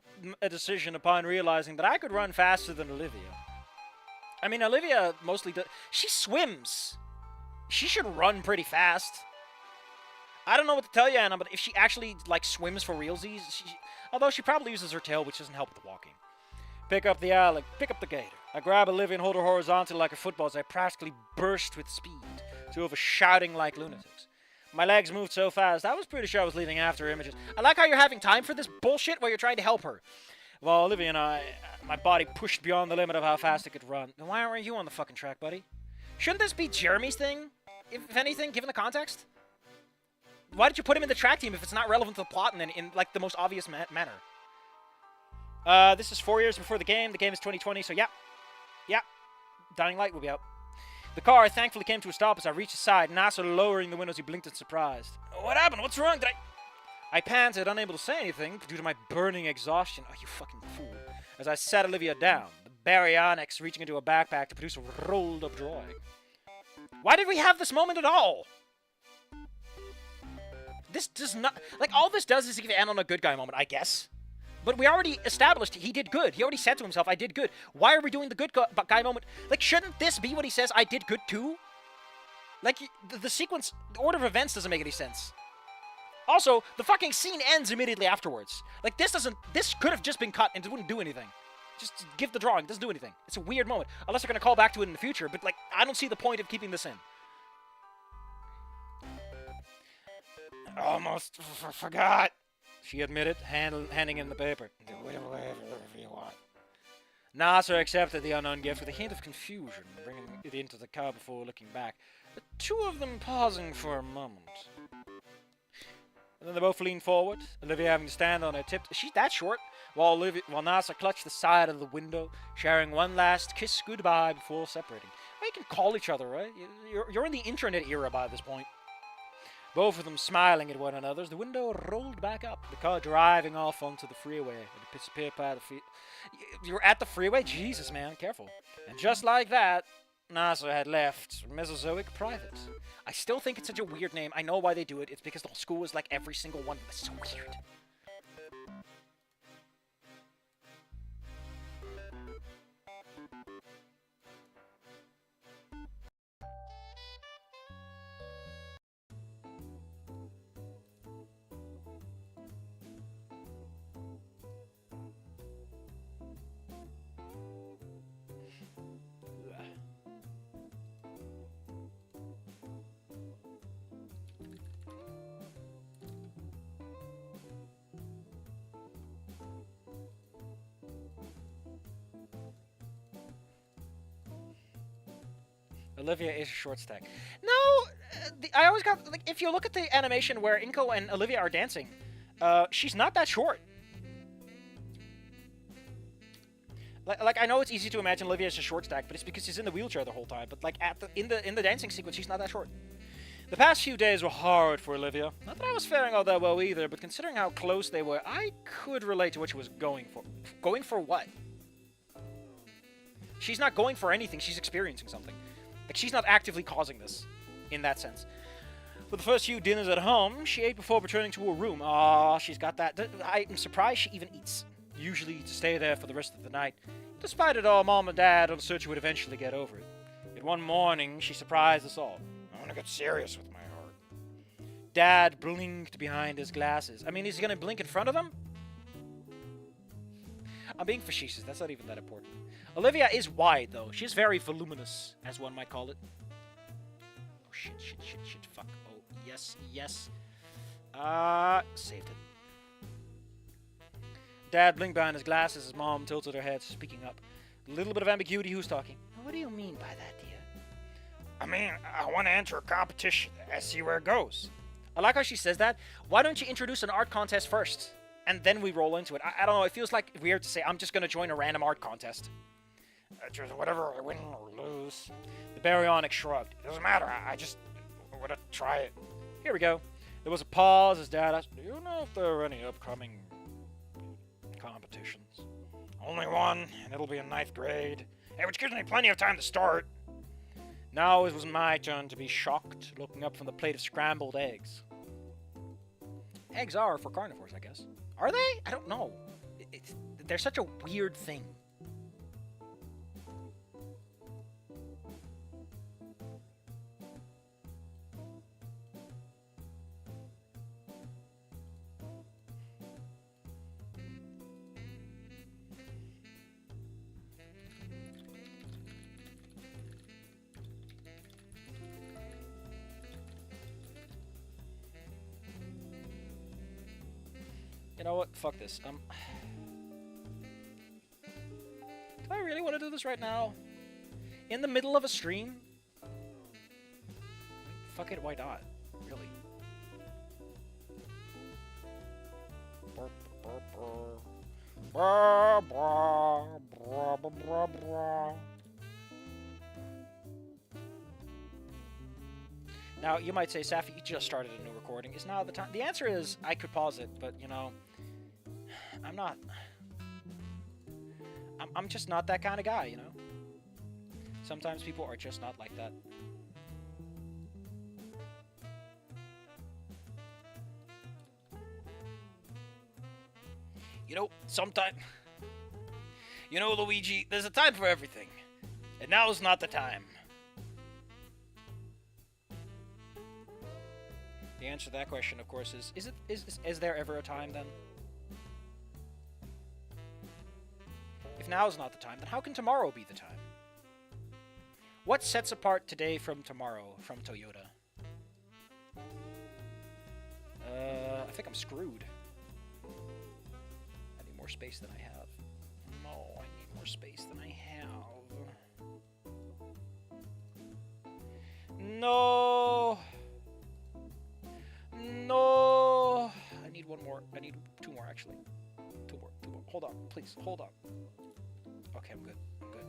a decision upon realizing that I could run faster than Olivia. I mean, Olivia mostly does... She swims. She should run pretty fast. I don't know what to tell you, Anna, but if she actually, like, swims for realsies, although she probably uses her tail, which doesn't help with the walking. Pick up the gator. I grab Olivia and hold her horizontally like a football as I practically burst with speed, two of us shouting like lunatics. My legs moved so fast, I was pretty sure I was leaving after images. I like how you're having time for this bullshit while you're trying to help her. While Olivia and my body pushed beyond the limit of how fast it could run. Then why aren't you on the fucking track, buddy? Shouldn't this be Jeremy's thing, if anything, given the context? Why did you put him in the track team if it's not relevant to the plot and in like, the most obvious manner? This is 4 years before the game. The game is 2020, so yeah. Dying Light will be out. The car thankfully came to a stop as I reached his side, NASA lowering the windows. He blinked in surprise. What happened? What's wrong? I panted, unable to say anything due to my burning exhaustion. Oh, you fucking fool. As I sat Olivia down, the baryonyx reaching into a backpack to produce a rolled-up drawing. Why did we have this moment at all? This does not... Like, all this does is give Anon a good guy moment, I guess. But we already established he did good. He already said to himself, I did good. Why are we doing the good guy moment? Like, shouldn't this be what he says, I did good too? Like, the sequence, the order of events doesn't make any sense. Also, the fucking scene ends immediately afterwards. Like, this could have just been cut and it wouldn't do anything. Just give the drawing, it doesn't do anything. It's a weird moment. Unless they're going to call back to it in the future, but, like, I don't see the point of keeping this in. Almost forgot. She admitted, handing him the paper. Do whatever you want. Nasser accepted the unknown gift with a hint of confusion, bringing it into the car before looking back. The two of them pausing for a moment. And then they both leaned forward, Olivia having to stand on her tips. Is she that short? While Nasser clutched the side of the window, sharing one last kiss goodbye before separating. Well, you can call each other, right? You're in the internet era by this point. Both of them smiling at one another as the window rolled back up, the car driving off onto the freeway. It disappeared by the You're at the freeway? Jesus, man, careful. And just like that, Nasser had left Mesozoic Private. I still think it's such a weird name. I know why they do it. It's because the school is like every single one. It's so weird. Olivia is a short stack. No, I always got, like, if you look at the animation where Inko and Olivia are dancing, she's not that short. Like, I know it's easy to imagine Olivia as a short stack, but it's because she's in the wheelchair the whole time. But like in the dancing sequence, she's not that short. The past few days were hard for Olivia. Not that I was faring all that well either, but considering how close they were, I could relate to what she was going for. Going for what? She's not going for anything. She's experiencing something. Like, she's not actively causing this, in that sense. For the first few dinners at home, she ate before returning to her room. Ah, she's got that. I'm surprised she even eats. Usually to stay there for the rest of the night. Despite it all, Mom and Dad uncertain she would eventually get over it. Yet one morning, she surprised us all. I want to get serious with my heart. Dad blinked behind his glasses. I mean, is he going to blink in front of them? I'm being facetious. That's not even that important. Olivia is wide, though. She's very voluminous, as one might call it. Oh, shit. Fuck. Oh, yes. Saved it. Dad blinked behind his glasses as Mom tilted her head, speaking up. A little bit of ambiguity. Who's talking? What do you mean by that, dear? I mean, I want to enter a competition and see where it goes. I like how she says that. Why don't you introduce an art contest first? And then we roll into it. I don't know. It feels like weird to say, I'm just going to join a random art contest. Just whatever I win or lose. The baryonyx shrugged. It doesn't matter. I just want to try it. Here we go. There was a pause as Dad asked, do you know if there are any upcoming competitions? Only one, and it'll be in 9th grade. Hey, which gives me plenty of time to start. Now it was my turn to be shocked, looking up from the plate of scrambled eggs. Eggs are for carnivores, I guess. Are they? I don't know. They're such a weird thing. You know what? Fuck this. Do I really want to do this right now? In the middle of a stream? Fuck it, why not? Really? Now, you might say, Safi, you just started a new recording. Is now the time? The answer is, I could pause it, but, you know, I'm not... I'm just not that kind of guy, you know? Sometimes people are just not like that. You know, sometime... You know, Luigi, there's a time for everything. And now is not the time. The answer to that question, of course, is there ever a time, then? If now is not the time, then how can tomorrow be the time? What sets apart today from tomorrow from Toyota? I think I'm screwed. I need more space than I have. No, I need more space than I have. No! No! I need one more. I need two more, actually. Two more. Hold on, please. Hold on. Okay, I'm good. I'm good.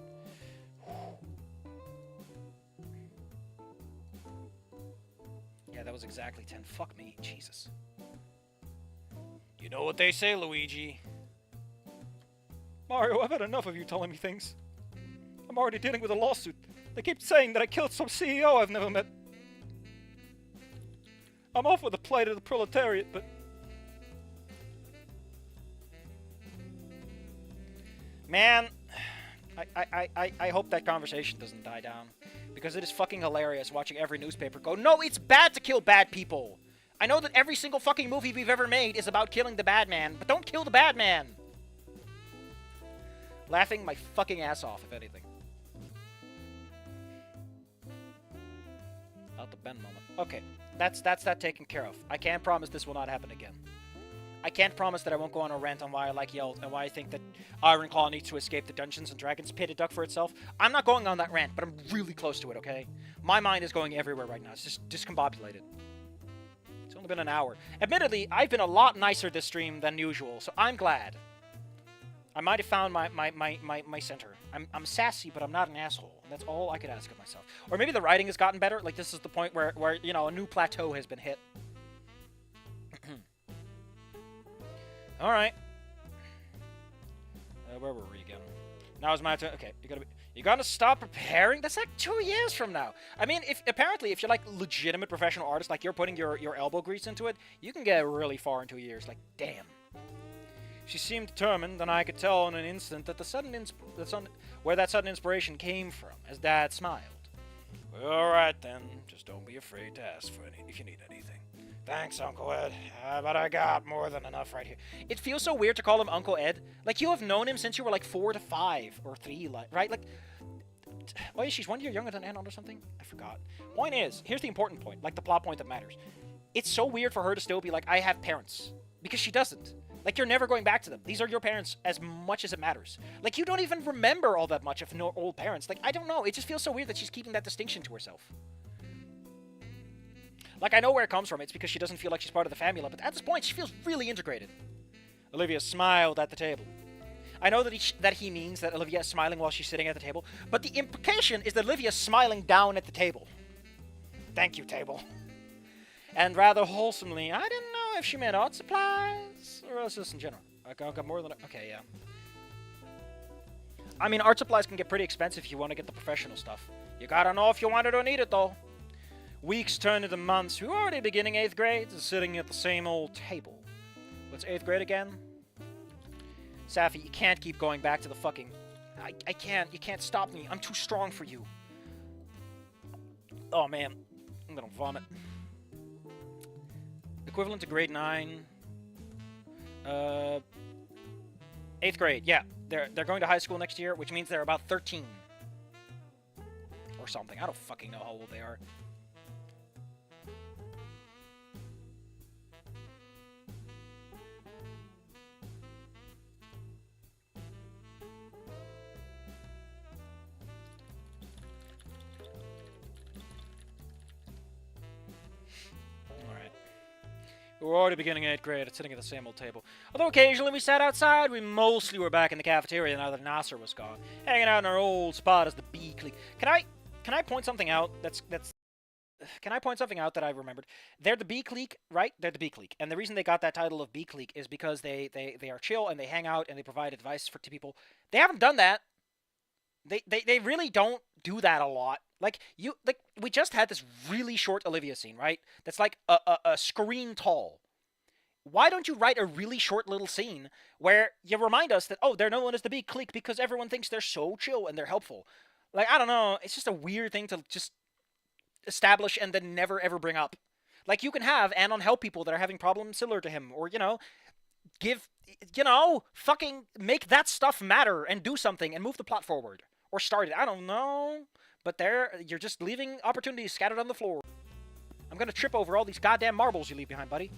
Yeah, that was exactly 10. Fuck me. Jesus. You know what they say, Luigi. Mario, I've had enough of you telling me things. I'm already dealing with a lawsuit. They keep saying that I killed some CEO I've never met. I'm off with the plight of the proletariat, but... Man, I hope that conversation doesn't die down. Because it is fucking hilarious watching every newspaper go, no, it's bad to kill bad people. I know that every single fucking movie we've ever made is about killing the bad man, but don't kill the bad man. Laughing my fucking ass off, if anything. Out the bend moment. Okay, that's that taken care of. I can't promise this will not happen again. I can't promise that I won't go on a rant on why I like Yeld and why I think that Ironclaw needs to escape the Dungeons and Dragons pit a duck for itself. I'm not going on that rant, but I'm really close to it, okay? My mind is going everywhere right now. It's just discombobulated. It's only been an hour. Admittedly, I've been a lot nicer this stream than usual, so I'm glad. I might have found my center. I'm sassy, but I'm not an asshole. And that's all I could ask of myself. Or maybe the writing has gotten better. Like, this is the point where you know, a new plateau has been hit. Alright. Where were we again? Now is my turn. Okay, you gotta stop preparing? That's like 2 years from now. I mean, if you're like legitimate professional artist, like you're putting your elbow grease into it, you can get really far in 2 years. Like, damn. She seemed determined, and I could tell in an instant that where that sudden inspiration came from, as Dad smiled. Alright then, just don't be afraid to ask for if you need anything. Thanks, Uncle Ed, but I got more than enough right here. It feels so weird to call him Uncle Ed. Like, you have known him since you were like 4 to 5, or 3, right? Like, oh yeah, she's 1 year younger than Anon or something? I forgot. Point is, here's the important point, like the plot point that matters. It's so weird for her to still be like, I have parents. Because she doesn't. Like, you're never going back to them. These are your parents as much as it matters. Like, you don't even remember all that much of no old parents. Like, I don't know. It just feels so weird that she's keeping that distinction to herself. Like, I know where it comes from. It's because she doesn't feel like she's part of the family, but at this point, she feels really integrated. Olivia smiled at the table. I know that he means that Olivia is smiling while she's sitting at the table, but the implication is that Olivia is smiling down at the table. Thank you, table. And rather wholesomely, I didn't know if she meant art supplies or else just in general. I got more than... Okay, yeah. I mean, art supplies can get pretty expensive if you want to get the professional stuff. You gotta know if you want it or need it, though. Weeks turn into months. We were already beginning 8th grade, sitting at the same old table. What's 8th grade again? Safi, you can't keep going back to the fucking... I can't. You can't stop me. I'm too strong for you. Oh, man. I'm gonna vomit. Equivalent to grade 9. 8th grade, yeah. They're going to high school next year, which means they're about 13. Or something. I don't fucking know how old they are. We were already beginning 8th grade, sitting at the same old table. Although occasionally we sat outside, we mostly were back in the cafeteria now that Nasser was gone, hanging out in our old spot as the B clique. Can I point something out Can I point something out that I remembered? They're the B clique, right? They're the B clique. And the reason they got that title of B clique is because they are chill and they hang out and they provide advice to people. They haven't done that. They really don't do that a lot. We just had this really short Olivia scene, right? That's like a screen tall. Why don't you write a really short little scene where you remind us that, oh, they're known as the B clique because everyone thinks they're so chill and they're helpful. Like, I don't know. It's just a weird thing to just establish and then never ever bring up. Like, you can have Anon help people that are having problems similar to him, or fucking make that stuff matter and do something and move the plot forward or start it. I don't know, but you're just leaving opportunities scattered on the floor. I'm gonna trip over all these goddamn marbles you leave behind, buddy.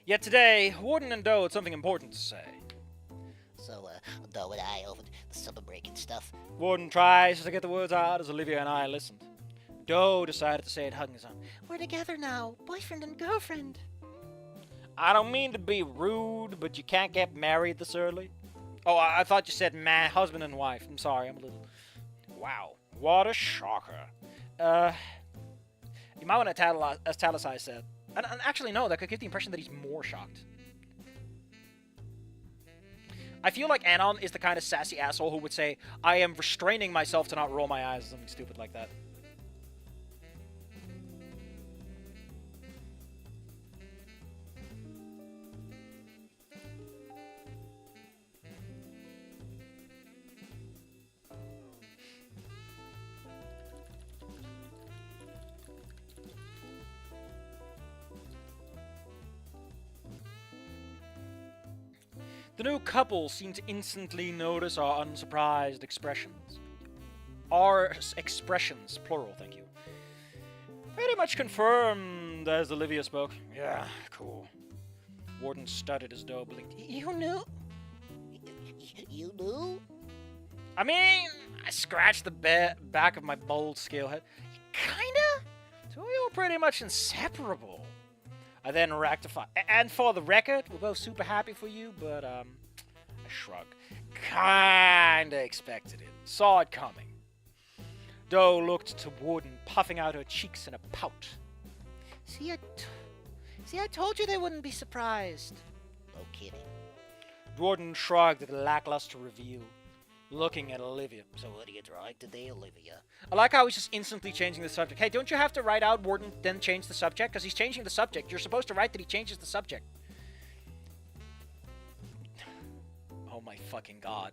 Yet today, Warden and Doe had something important to say. So, Doe and I over the summer break and stuff. Warden tries to get the words out as Olivia and I listened. Doe decided to say it, hugging his arm. We're together now, boyfriend and girlfriend. I don't mean to be rude, but you can't get married this early. Oh, I thought you said husband and wife. I'm sorry, I'm a little... Wow, what a shocker. You might want to italicize that. And actually, no, that could give the impression that he's more shocked. I feel like Anon is the kind of sassy asshole who would say, I am restraining myself to not roll my eyes or something stupid like that. The new couple seemed to instantly notice our unsurprised expressions. Our expressions, plural, thank you. Pretty much confirmed as Olivia spoke. Yeah, cool. Warden stuttered as Doe blinked. You knew? You knew? I mean, I scratched the back of my bald scale head. Kinda? So we were pretty much inseparable. I then rectified. And for the record, we're both super happy for you, but, I shrugged. Kinda expected it. Saw it coming. Doe looked to Warden, puffing out her cheeks in a pout. See, I told you they wouldn't be surprised. No kidding. Warden shrugged at the lackluster reveal, looking at Olivia. So what are you drawing today, Olivia? I like how he's just instantly changing the subject. Hey, don't you have to write out Warden, then change the subject? Because he's changing the subject. You're supposed to write that he changes the subject. Oh my fucking god.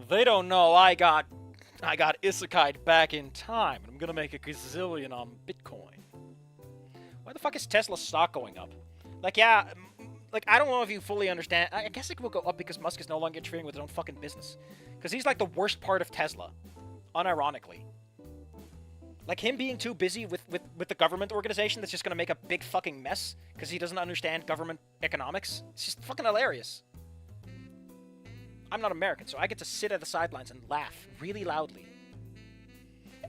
They don't know I got isekai'd back in time, and I'm gonna make a gazillion on Bitcoin. Why the fuck is Tesla stock going up? Like, yeah, like, I don't know if you fully understand. I guess it will go up because Musk is no longer interfering with his own fucking business. Because he's like the worst part of Tesla. Unironically. Like, him being too busy with the government organization that's just gonna make a big fucking mess because he doesn't understand government economics. It's just fucking hilarious. I'm not American, so I get to sit at the sidelines and laugh really loudly.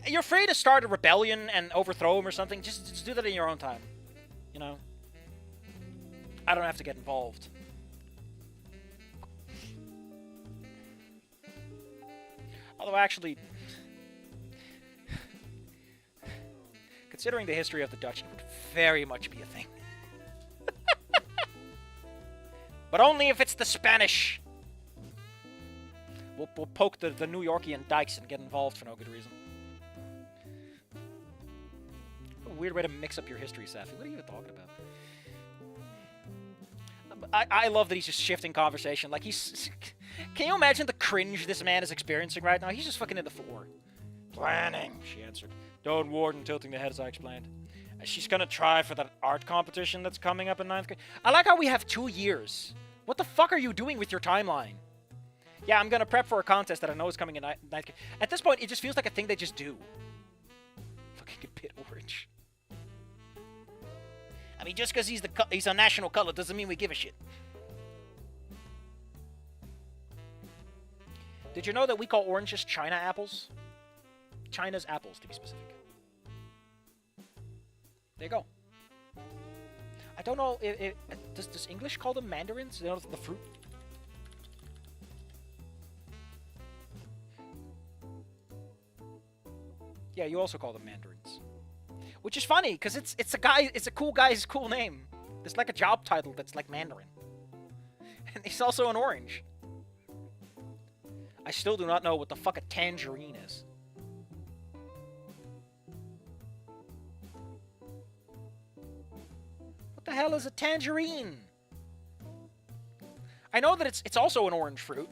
You're free to start a rebellion and overthrow him or something. Just do that in your own time. You know? I don't have to get involved. Although, actually, considering the history of the Dutch, it would very much be a thing. But only if it's the Spanish. We'll poke the New Yorkian dykes and get involved for no good reason. What a weird way to mix up your history, Safi. What are you even talking about? I love that he's just shifting conversation. Like, he's... Can you imagine the cringe this man is experiencing right now? He's just fucking in the floor. Planning, she answered. Don't Warden tilting the head as I explained. She's gonna try for that art competition that's coming up in 9th grade. I like how we have 2 years. What the fuck are you doing with your timeline? Yeah, I'm gonna prep for a contest that I know is coming in 9th grade. At this point, it just feels like a thing they just do. Looking a bit orange. I mean, just because he's a national color doesn't mean we give a shit. Did you know that we call oranges China apples? China's apples, to be specific. There you go. I don't know if does English call them mandarins? You know, the fruit. Yeah, you also call them mandarins. Which is funny, because it's a cool guy's cool name. It's like a job title that's like Mandarin. And he's also an orange. I still do not know what the fuck a tangerine is. What the hell is a tangerine? I know that it's also an orange fruit.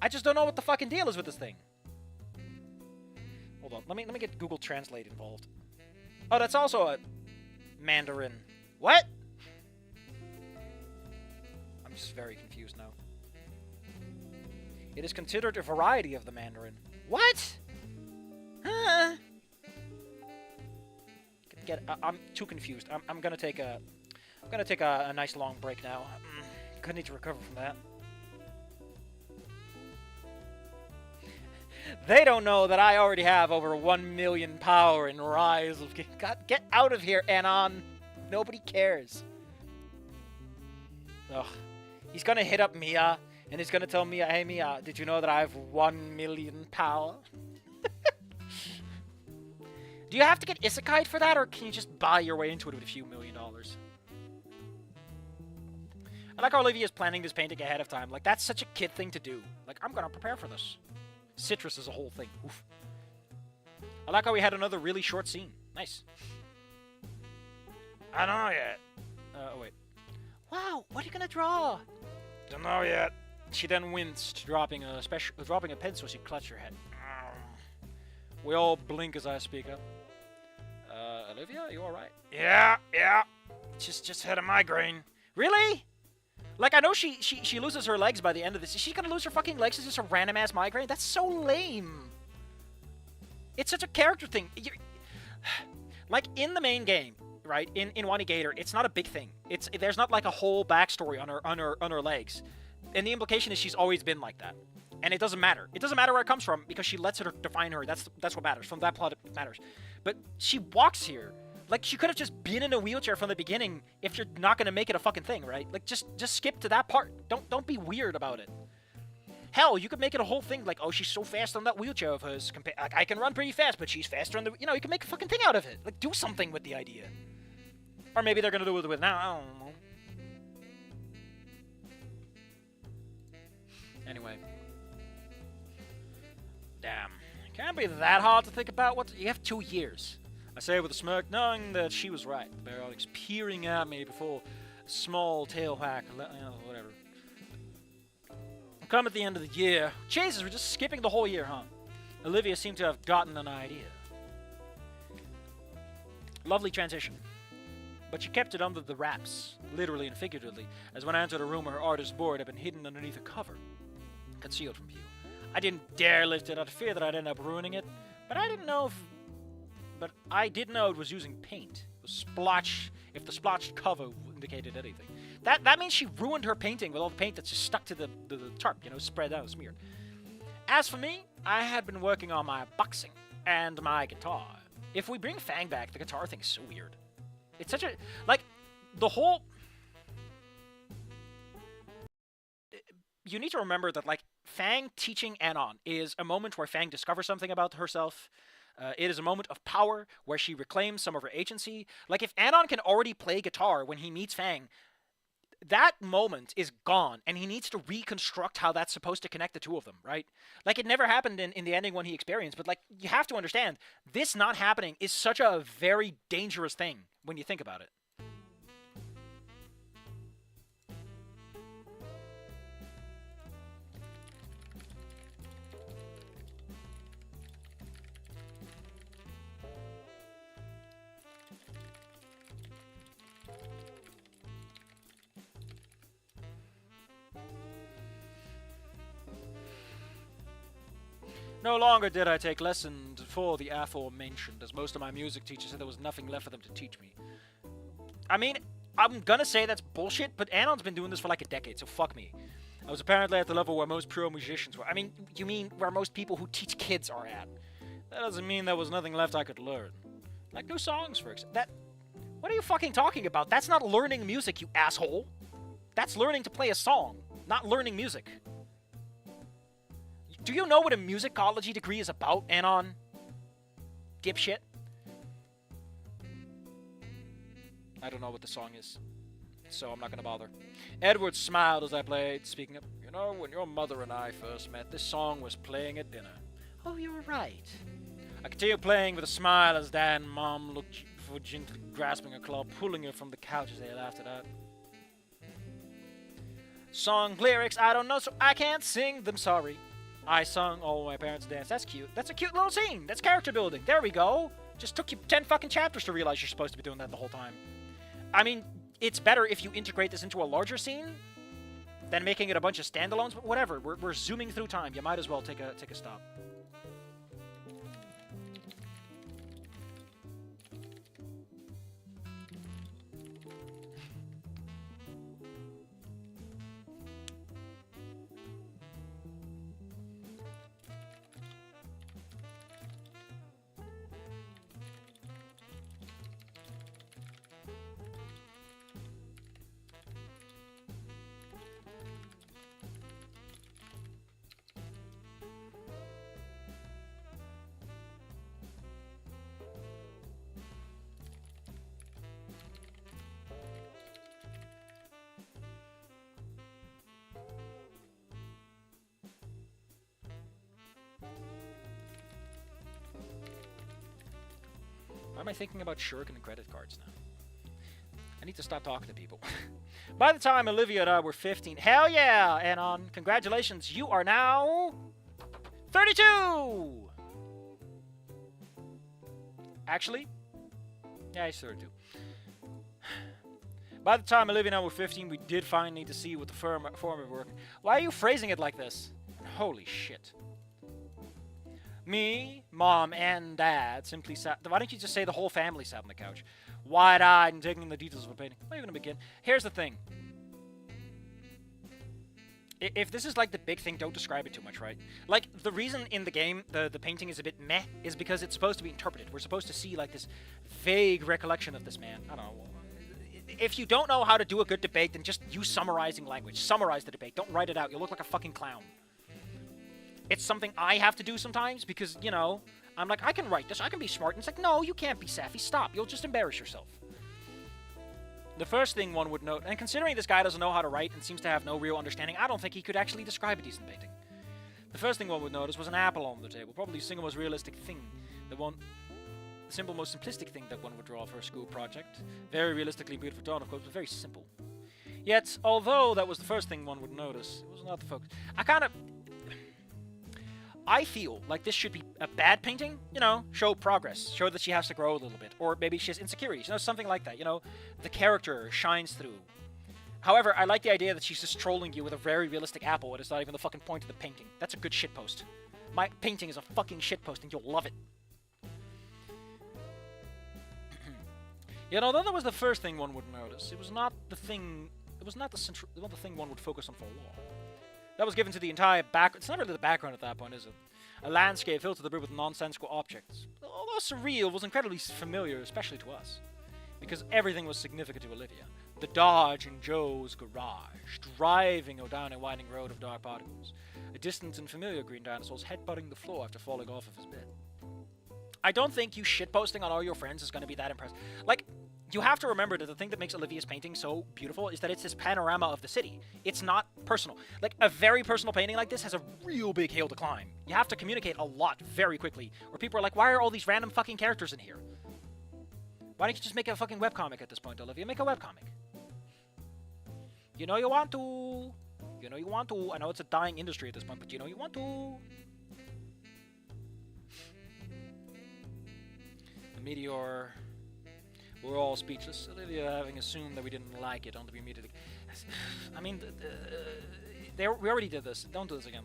I just don't know what the fucking deal is with this thing. Hold on, let me get Google Translate involved. Oh, that's also a mandarin. What? I'm just very confused now. It is considered a variety of the mandarin. What? Huh? I'm too confused. I'm gonna take a nice long break now. Gonna need to recover from that. They don't know that I already have over 1 million power in Rise of Kings. God, get out of here, Anon. Nobody cares. Ugh. He's gonna hit up Mia, and he's gonna tell Mia, hey Mia, did you know that I have 1 million power? Do you have to get isekai'd for that, or can you just buy your way into it with a few $1 million? I like how Olivia's planning this painting ahead of time. Like, that's such a kid thing to do. Like, I'm gonna prepare for this. Citrus is a whole thing. Oof. I like how we had another really short scene. Nice. I don't know yet. Oh, wait. Wow, what are you gonna draw? Don't know yet. She then winced, dropping a pencil as she clutched her head. We all blink as I speak up. Olivia, you alright? Yeah. Just had a migraine. Really? Like, I know she loses her legs by the end of this. Is she gonna lose her fucking legs? Is this a random-ass migraine? That's so lame. It's such a character thing. Like, in the main game, right, in Wanigator, it's not a big thing. There's not, like, a whole backstory on her legs. And the implication is she's always been like that. And it doesn't matter. It doesn't matter where it comes from, because she lets it define her. That's what matters. From that plot, it matters. But she walks here. Like, she could have just been in a wheelchair from the beginning if you're not going to make it a fucking thing, right? Like, just skip to that part. Don't be weird about it. Hell, you could make it a whole thing, like, oh, she's so fast on that wheelchair of hers. Like, I can run pretty fast, but she's faster on the... You know, you can make a fucking thing out of it. Like, do something with the idea. Or maybe they're going to do it with now. I don't know. Anyway. Damn. Can't be that hard to think about. You have 2 years. I say with a smirk, knowing that she was right. The Baronic's peering at me before a small tail whack, whatever. Come at the end of the year. Jesus, we're just skipping the whole year, huh? Olivia seemed to have gotten an idea. Lovely transition. But she kept it under the wraps, literally and figuratively, as when I entered a room her artist board had been hidden underneath a cover, concealed from view. I didn't dare lift it out of fear that I'd end up ruining it, but I didn't know if... But I did know it was using paint. The splotch, if the splotched cover indicated anything. That means she ruined her painting with all the paint that's just stuck to the tarp, you know, spread out, smeared. As for me, I had been working on my boxing and my guitar. If we bring Fang back, the guitar thing is so weird. It's such a... Like, the whole... You need to remember that, like, Fang teaching Anon is a moment where Fang discovers something about herself. It is a moment of power where she reclaims some of her agency. Like, if Anon can already play guitar when he meets Fang, that moment is gone, and he needs to reconstruct how that's supposed to connect the two of them, right? Like, it never happened in the ending when he experienced, but, like, you have to understand, this not happening is such a very dangerous thing when you think about it. No longer did I take lessons for the aforementioned, as most of my music teachers said there was nothing left for them to teach me. I mean, I'm gonna say that's bullshit, but Anon's been doing this for like a decade, so fuck me. I was apparently at the level where most pro musicians were. I mean, you mean where most people who teach kids are at. That doesn't mean there was nothing left I could learn. Like new songs, for example. What are you fucking talking about? That's not learning music, you asshole. That's learning to play a song, not learning music. Do you know what a musicology degree is about, Anon? Dipshit. I don't know what the song is, so I'm not gonna bother. Edward smiled as I played, speaking up. You know, when your mother and I first met, this song was playing at dinner. Oh, you were right. I continued playing with a smile as Dad and Mom looked for gently grasping her claw, pulling her from the couch as they laughed it out. Song lyrics, I don't know, so I can't sing them, sorry. I sung, all my parents danced. That's cute. That's a cute little scene. That's character building. There we go. Just took you 10 fucking chapters to realize you're supposed to be doing that the whole time. I mean, it's better if you integrate this into a larger scene than making it a bunch of standalones, but whatever. We're zooming through time. You might as well take a stop. Why am I thinking about Shuriken and credit cards now? I need to stop talking to people. By the time Olivia and I were 15, hell yeah, Anon, congratulations, you are now 32! Actually? Yeah, he's 32. By the time Olivia and I were 15, we did finally need to see what the form of work. Why are you phrasing it like this? Holy shit. Me, Mom, and Dad simply sat... Why don't you just say the whole family sat on the couch? Wide-eyed and taking in the details of a painting. Where are you going to begin? Here's the thing. If this is like the big thing, don't describe it too much, right? Like, the reason in the game the painting is a bit meh is because it's supposed to be interpreted. We're supposed to see, like, this vague recollection of this man. I don't know. If you don't know how to do a good debate, then just use summarizing language. Summarize the debate. Don't write it out. You'll look like a fucking clown. It's something I have to do sometimes because, you know, I'm like, I can write this, I can be smart. And it's like, no, you can't be sappy. Stop. You'll just embarrass yourself. The first thing one would note, and considering this guy doesn't know how to write and seems to have no real understanding, I don't think he could actually describe a decent painting. The first thing one would notice was an apple on the table, probably the single most realistic thing, the simple, most simplistic thing that one would draw for a school project. Very realistically beautiful done, of course, but very simple. Yet, although that was the first thing one would notice, it was not the focus. I feel like this should be a bad painting, you know, show progress, show that she has to grow a little bit, or maybe she has insecurities, you know, something like that, you know, the character shines through. However, I like the idea that she's just trolling you with a very realistic apple and it's not even the fucking point of the painting. That's a good shitpost. My painting is a fucking shitpost and you'll love it. You know, though that was the first thing one would notice, it was not the thing one would focus on for long. That was given to the entire background. It's not really the background at that point, is it? A landscape filled to the brim with nonsensical objects. Although surreal, was incredibly familiar, especially to us. Because everything was significant to Olivia. The Dodge in Joe's garage, driving down a winding road of dark particles. A distant and familiar green dinosaur's headbutting the floor after falling off of his bed. I don't think you shitposting on all your friends is going to be that impressive. Like, you have to remember that the thing that makes Olivia's painting so beautiful is that it's this panorama of the city. It's not personal. Like, a very personal painting like this has a real big hill to climb. You have to communicate a lot very quickly, where people are like, why are all these random fucking characters in here? Why don't you just make a fucking webcomic at this point, Olivia? Make a webcomic. You know you want to. You know you want to. I know it's a dying industry at this point, but you know you want to. The meteor... We're all speechless. Olivia, having assumed that we didn't like it, onto be immediately. I mean, we already did this. Don't do this again.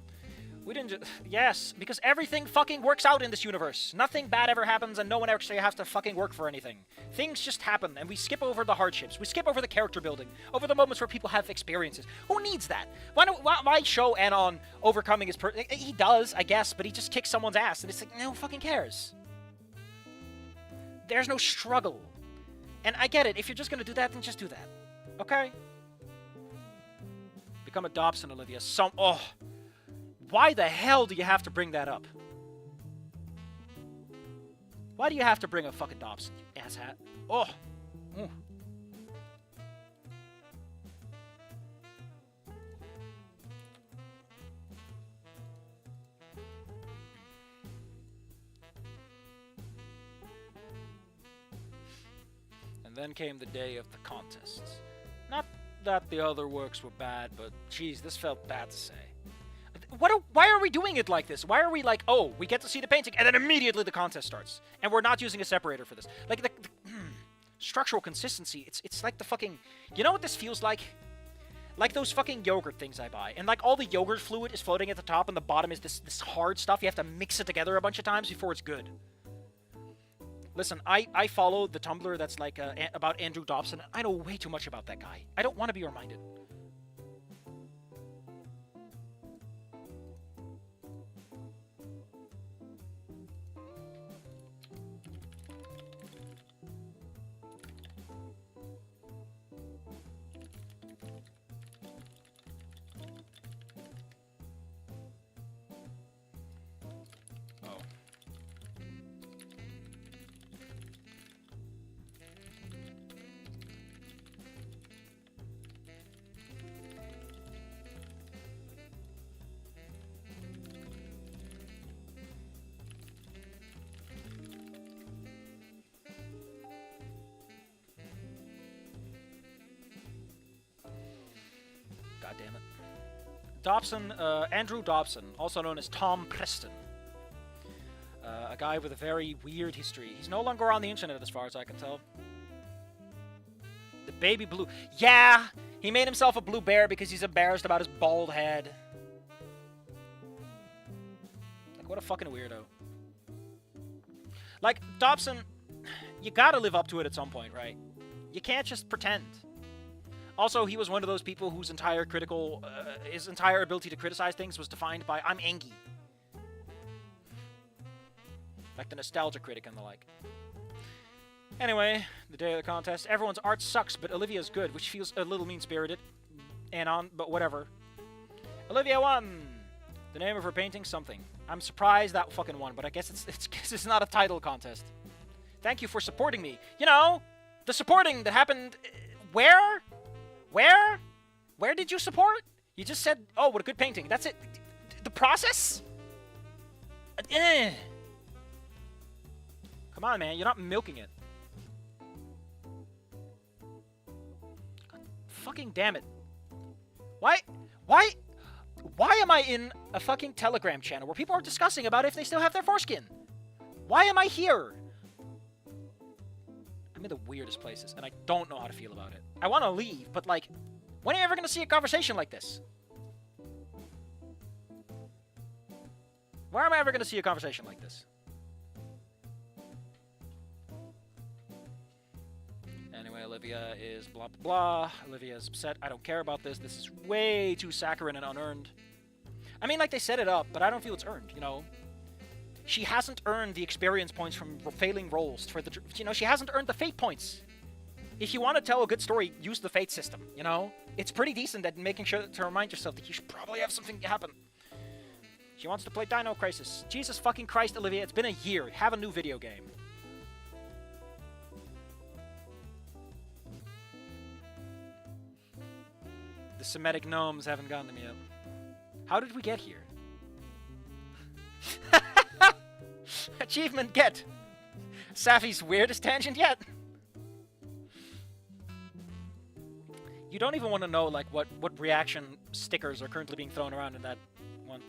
We didn't just... Yes, because everything fucking works out in this universe. Nothing bad ever happens, and no one actually has to fucking work for anything. Things just happen, and we skip over the hardships. We skip over the character building, over the moments where people have experiences. Who needs that? Why show Anon overcoming his... He does, I guess, but he just kicks someone's ass, and it's like, no one fucking cares. There's no struggle. And I get it. If you're just gonna do that, then just do that. Okay? Become a Dobson, Olivia. Oh. Why the hell do you have to bring that up? Why do you have to bring a fucking Dobson, you asshat? Oh. Ooh. And then came the day of the contests. Not that the other works were bad, but geez, this felt bad to say. Why are we doing it like this? Why are we like, oh, we get to see the painting, and then immediately the contest starts, and we're not using a separator for this? Like the structural consistency. It's like the fucking. You know what this feels like? Like those fucking yogurt things I buy, and like all the yogurt fluid is floating at the top, and the bottom is this hard stuff. You have to mix it together a bunch of times before it's good. Listen, I follow the Tumblr that's like about Andrew Dobson. I know way too much about that guy. I don't want to be reminded. God damn it. Dobson, Andrew Dobson, also known as Tom Preston. A guy with a very weird history. He's no longer on the internet as far as I can tell. The baby blue. Yeah! He made himself a blue bear because he's embarrassed about his bald head. Like, what a fucking weirdo. Like, Dobson, you gotta live up to it at some point, right? You can't just pretend. Also, he was one of those people whose entire his entire ability to criticize things was defined by, I'm angry. Like the nostalgia critic and the like. Anyway, the day of the contest. Everyone's art sucks, but Olivia's good, which feels a little mean-spirited. But whatever. Olivia won! The name of her painting, something. I'm surprised that fucking won, but I guess it's not a title contest. Thank you for supporting me. You know, the supporting that happened... Where? Where did you support? You just said, oh, what a good painting. That's it. The process? Come on, man. You're not milking it. God, fucking damn it. Why am I in a fucking Telegram channel where people are discussing about if they still have their foreskin? Why am I here? I'm in the weirdest places, and I don't know how to feel about it. I want to leave, but, like, when are you ever going to see a conversation like this? Where am I ever going to see a conversation like this? Anyway, Olivia is blah, blah, blah. Olivia is upset. I don't care about this. This is way too saccharine and unearned. I mean, like, they set it up, but I don't feel it's earned, you know? She hasn't earned the experience points from failing rolls for the... You know, she hasn't earned the fate points. If you want to tell a good story, use the fate system, you know? It's pretty decent at making sure to remind yourself that you should probably have something happen. She wants to play Dino Crisis. Jesus fucking Christ, Olivia, it's been a year. Have a new video game. The Semitic gnomes haven't gotten them yet. How did we get here? Achievement get! Safi's weirdest tangent yet! You don't even want to know, like, what reaction stickers are currently being thrown around in that one.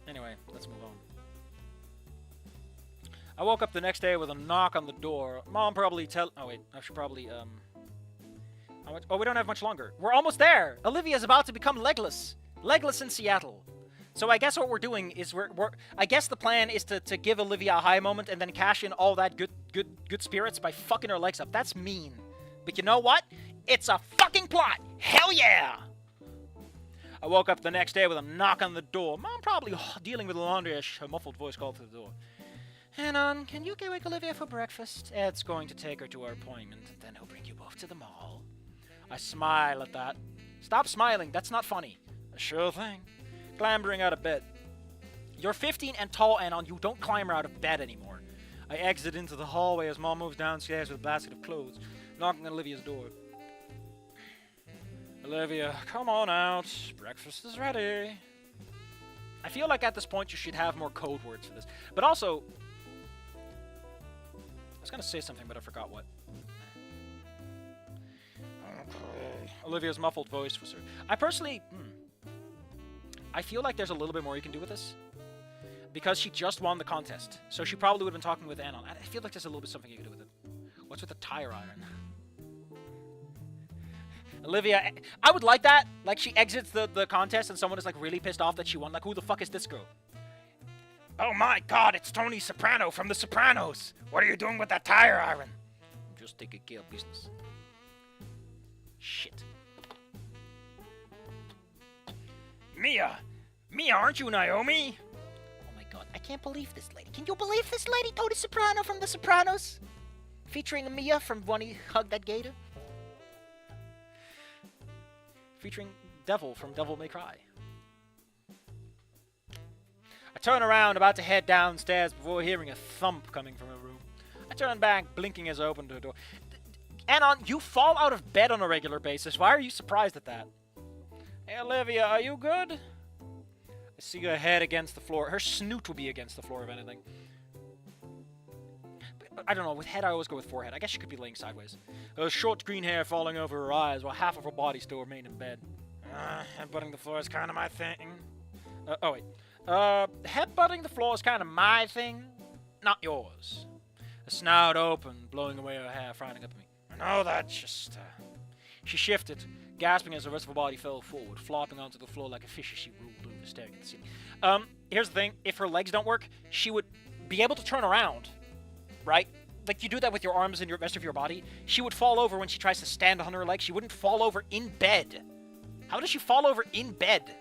Anyway, let's move on. I woke up the next day with a knock on the door. Mom probably oh wait, I should probably oh, we don't have much longer. We're almost there. Olivia's about to become legless. Legless in Seattle. So I guess what we're doing is I guess the plan is to give Olivia a high moment and then cash in all that good spirits by fucking her legs up. That's mean. But you know what? It's a fucking plot. Hell yeah! I woke up the next day with a knock on the door. Mom probably dealing with the laundry as her muffled voice called through the door. Hannah, can you wake Olivia for breakfast? Ed's going to take her to her appointment, and then he'll bring you both to the mall. I smile at that. Stop smiling, that's not funny. A sure thing. Clambering out of bed. You're 15 and tall, Anon. You don't climber out of bed anymore. I exit into the hallway as Mom moves downstairs with a basket of clothes, knocking on Olivia's door. Olivia, come on out. Breakfast is ready. I feel like at this point you should have more code words for this. But also, I was going to say something, but I forgot what. Okay. Olivia's muffled voice was her. I personally, I feel like there's a little bit more you can do with this. Because she just won the contest. So she probably would have been talking with Anon. I feel like there's a little bit something you can do with it. What's with the tire iron? Olivia, I would like that. Like, she exits the contest and someone is, like, really pissed off that she won. Like, who the fuck is this girl? Oh my god, it's Tony Soprano from The Sopranos. What are you doing with that tire iron? I'm just taking care of business. Shit. Mia, aren't you Naomi? Oh my god, I can't believe this lady. Can you believe this lady? Tony Soprano from The Sopranos? Featuring Mia from When He Hugged That Gator? Featuring Devil from Devil May Cry. I turn around, about to head downstairs before hearing a thump coming from her room. I turn back, blinking as I open the door. Anon, you fall out of bed on a regular basis. Why are you surprised at that? Hey, Olivia, are you good? I see her head against the floor. Her snoot will be against the floor, if anything. But I don't know. With head, I always go with forehead. I guess she could be laying sideways. Her short green hair falling over her eyes while half of her body still remained in bed. Headbutting the floor is kind of my thing. Oh, wait. Headbutting the floor is kind of my thing, not yours. The snout open, blowing away her hair, frowning up at me. I know that, just, She shifted, gasping as the rest of her body fell forward, flopping onto the floor like a fish as she rolled over, staring at the ceiling. Here's the thing. If her legs don't work, she would be able to turn around, right? Like, you do that with your arms and your rest of your body. She would fall over when she tries to stand on her legs. She wouldn't fall over in bed. How does she fall over in bed?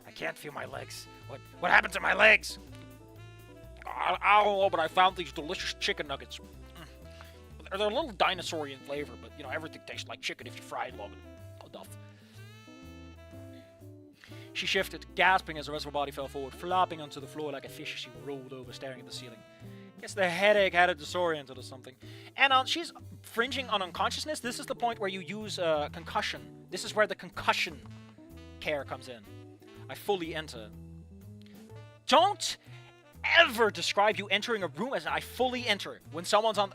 I can't feel my legs. What happened to my legs? I don't know, but I found these delicious chicken nuggets. They're a little dinosaurian flavor, but, you know, everything tastes like chicken if you fry it long enough. She shifted, gasping as the rest of her body fell forward, flopping onto the floor like a fish as she rolled over, staring at the ceiling. Guess the headache had her disoriented or something. And she's fringing on unconsciousness. This is the point where you use concussion. This is where the concussion care comes in. I fully enter. Don't ever describe you entering a room as I fully enter. When someone's on...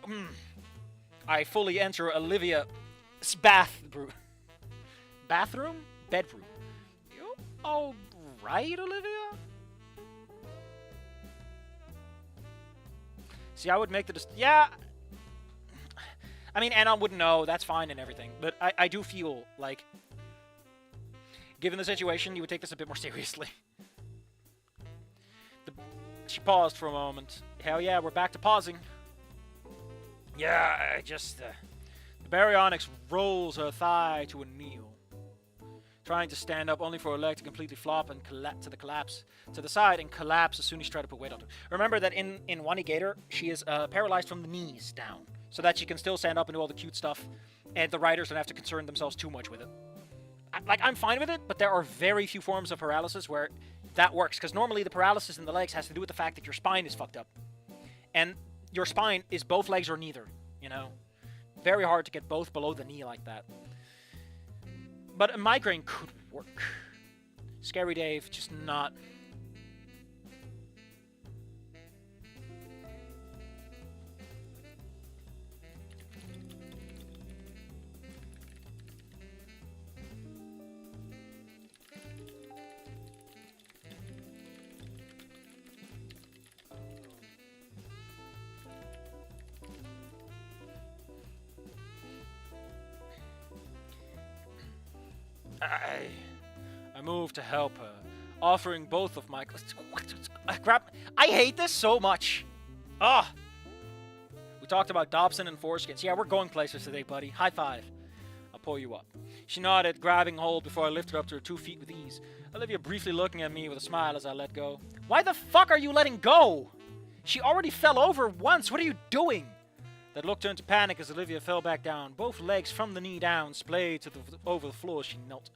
I fully enter Olivia's bathroom. Bathroom? Bedroom. You alright, Olivia? See, I would make the... Yeah. I mean, Anon wouldn't know. That's fine and everything. But I do feel like, given the situation, you would take this a bit more seriously. She paused for a moment. Hell yeah, we're back to pausing. Yeah, I just... The baryonyx rolls her thigh to a kneel, trying to stand up only for her leg to completely flop and collapse to the side and collapse as soon as she tried to put weight on her. Remember that in Wani Gator, she is paralyzed from the knees down, so that she can still stand up and do all the cute stuff, and the writers don't have to concern themselves too much with it. I'm fine with it, but there are very few forms of paralysis where that works, because normally the paralysis in the legs has to do with the fact that your spine is fucked up. And your spine is both legs or neither, you know? Very hard to get both below the knee like that. But a migraine could work. Scary Dave, just not... I moved to help her, offering both of my... I hate this so much. Ugh. We talked about Dobson and foreskins. Yeah, we're going places today, buddy. High five. I'll pull you up. She nodded, grabbing hold before I lifted her up to her 2 feet with ease. Olivia briefly looking at me with a smile as I let go. Why the fuck are you letting go? She already fell over once. What are you doing? That look turned to panic as Olivia fell back down, both legs from the knee down, splayed over the floor as she knelt.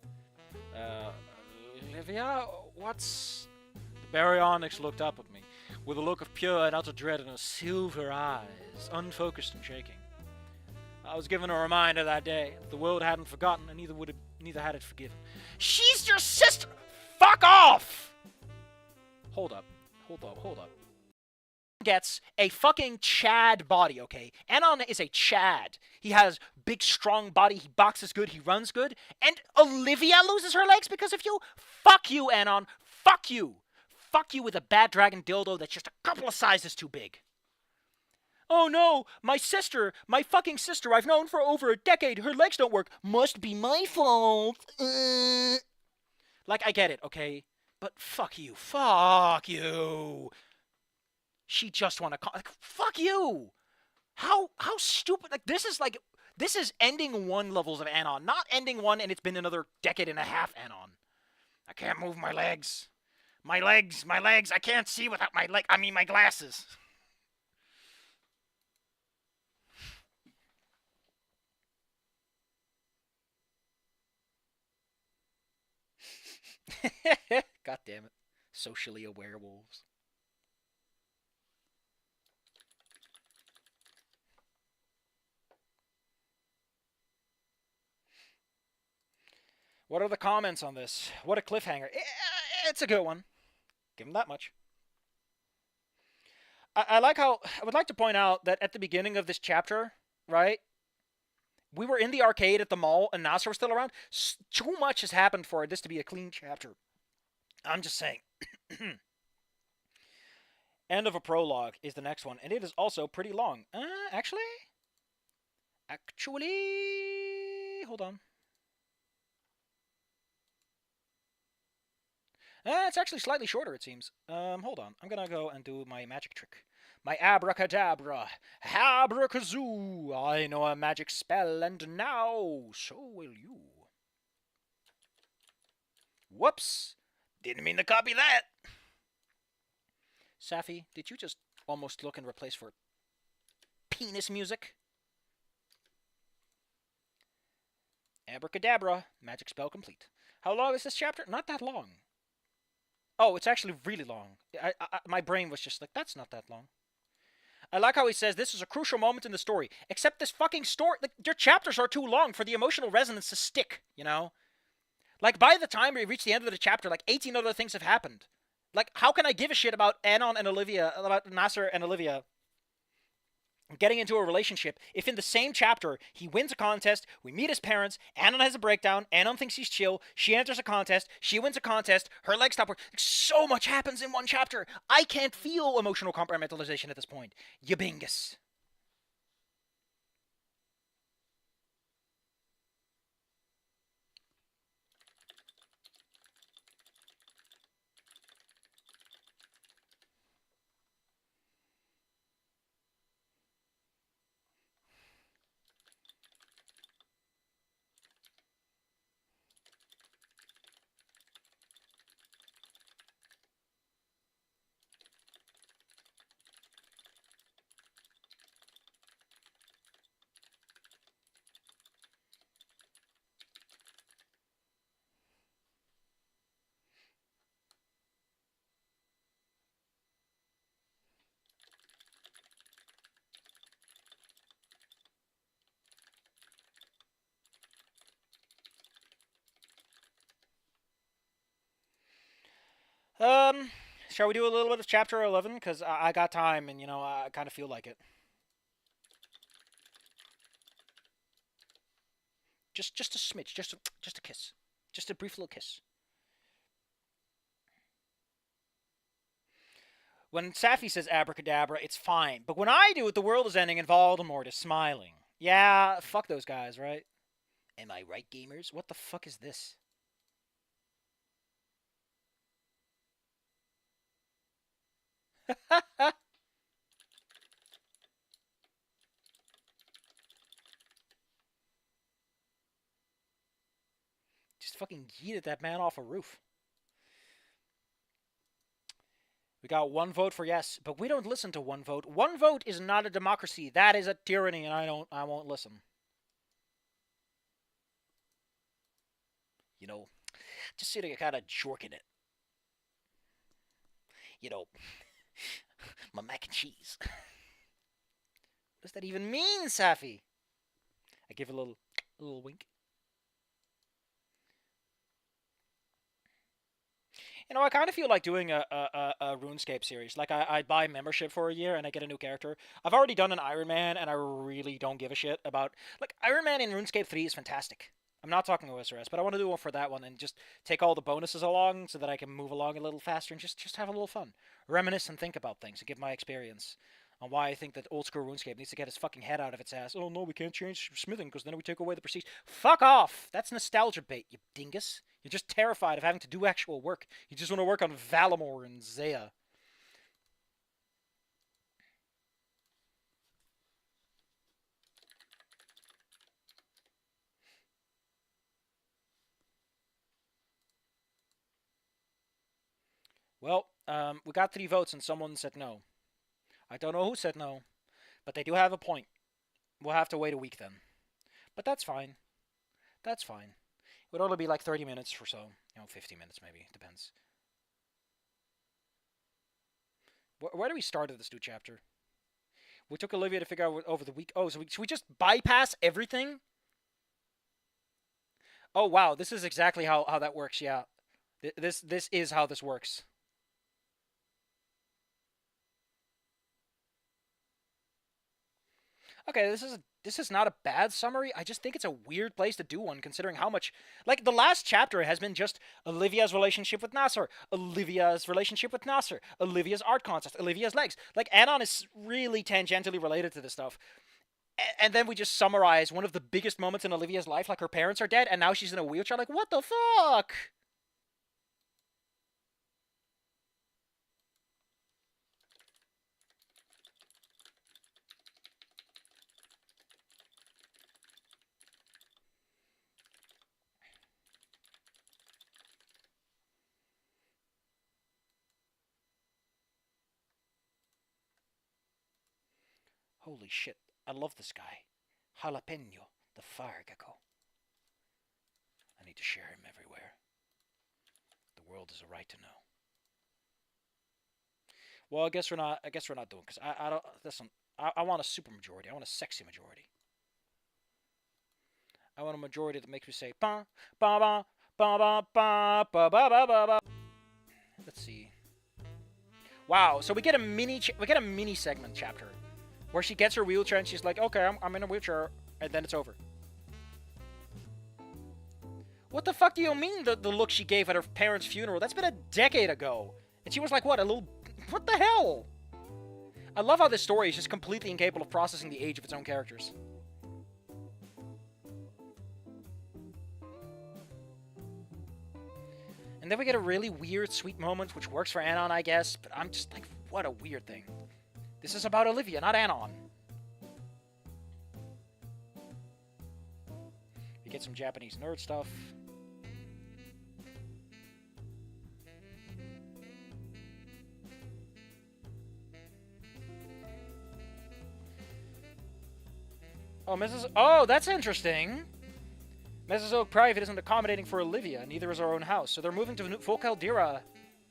Olivia, what's... The baryonyx looked up at me, with a look of pure and utter dread in her silver eyes, unfocused and shaking. I was given a reminder that day. The world hadn't forgotten, and neither had it forgiven. She's your sister! Fuck off! Hold up. Gets a fucking Chad body, okay? Anon is a Chad. He has big, strong body. He boxes good. He runs good. And Olivia loses her legs because of you? Fuck you, Anon. Fuck you. Fuck you with a bad dragon dildo that's just a couple of sizes too big. Oh no, my sister, my fucking sister I've known for over a decade. Her legs don't work. Must be my fault. Like, I get it, okay? But fuck you. Fuck you. She just won a fuck you. How stupid. This is ending 1 levels of Anon, not ending 1 and it's been another decade and a half Anon. I can't move my legs. My legs. I can't see without my glasses. God damn it. Socially aware wolves. What are the comments on this? What a cliffhanger. It's a good one. Give him that much. I like how... I would like to point out that at the beginning of this chapter, right? We were in the arcade at the mall and Nasser was still around. Too much has happened for this to be a clean chapter. I'm just saying. End of a prologue is the next one. And it is also pretty long. Actually? Hold on. It's actually slightly shorter, it seems. Hold on. I'm gonna go and do my magic trick. My abracadabra. Abracazoo. I know a magic spell, and now so will you. Whoops. Didn't mean to copy that. Safi, did you just almost look and replace for penis music? Abracadabra. Magic spell complete. How long is this chapter? Not that long. Oh, it's actually really long. My brain was just like, that's not that long. I like how he says this is a crucial moment in the story. Except this fucking story, like, your chapters are too long for the emotional resonance to stick, you know? Like, by the time we reach the end of the chapter, like, 18 other things have happened. Like, how can I give a shit about Anon and Olivia, about Nasser and Olivia getting into a relationship if in the same chapter he wins a contest, we meet his parents, Anon has a breakdown, Anon thinks he's chill, she enters a contest, she wins a contest, her legs stop working. So much happens in one chapter. I can't feel emotional compartmentalization at this point. Yabingus. Shall we do a little bit of chapter 11? Because I got time, and, you know, I kind of feel like it. Just a smidge, just a kiss. Just a brief little kiss. When Safi says abracadabra, it's fine. But when I do it, the world is ending and Voldemort is smiling. Yeah, fuck those guys, right? Am I right, gamers? What the fuck is this? Just fucking yeeted that man off a roof. We got one vote for yes, but we don't listen to one vote. One vote is not a democracy. That is a tyranny, and I won't listen. You know, just sitting kind of jorking it. You know, my mac and cheese. What does that even mean, Safi? I give a little wink. You know, I kind of feel like doing a RuneScape series. Like, I buy membership for a year and I get a new character. I've already done an Iron Man, and I really don't give a shit about... Like, Iron Man in RuneScape 3 is fantastic. I'm not talking OSRS, but I want to do one for that one and just take all the bonuses along so that I can move along a little faster and just have a little fun. Reminisce and think about things and give my experience on why I think that old school RuneScape needs to get his fucking head out of its ass. Oh no, we can't change smithing because then we take away the prestige. Fuck off! That's nostalgia bait, you dingus. You're just terrified of having to do actual work. You just want to work on Valamor and Zaya. Well, we got 3 votes and someone said no. I don't know who said no, but they do have a point. We'll have to wait a week then. But that's fine. That's fine. It would only be like 30 minutes or so. 50 minutes maybe. Depends. Where do we start at this new chapter? We took Olivia to figure out over the week. Oh, so should we just bypass everything? Oh, wow. This is exactly how that works, yeah. This is how this works. Okay, this is not a bad summary. I just think it's a weird place to do one, considering how much... Like, the last chapter has been just Olivia's relationship with Nasser, Olivia's relationship with Nasser, Olivia's art contest, Olivia's legs. Like, Anon is really tangentially related to this stuff. And then we just summarize one of the biggest moments in Olivia's life, like her parents are dead, and now she's in a wheelchair. Like, what the fuck? Holy shit. I love this guy. Jalapeno, the fire gecko. I need to share him everywhere. The world has a right to know. Well, I guess we're not doing, because I don't listen. I want a super majority. I want a sexy majority. I want a majority that makes me say ba ba ba ba ba ba ba ba ba ba ba. Let's see. Wow, so we get a mini segment chapter where she gets her wheelchair and she's like, okay, I'm in a wheelchair, and then it's over. What the fuck do you mean the look she gave at her parents' funeral? That's been a decade ago. And she was like, what, a little... What the hell? I love how this story is just completely incapable of processing the age of its own characters. And then we get a really weird, sweet moment, which works for Anon, I guess, but I'm just like, what a weird thing. This is about Olivia, not Anon. We get some Japanese nerd stuff. Oh, Mrs. Oh, that's interesting. Mrs. Oak Private isn't accommodating for Olivia, neither is our own house, so they're moving to Folk Caldera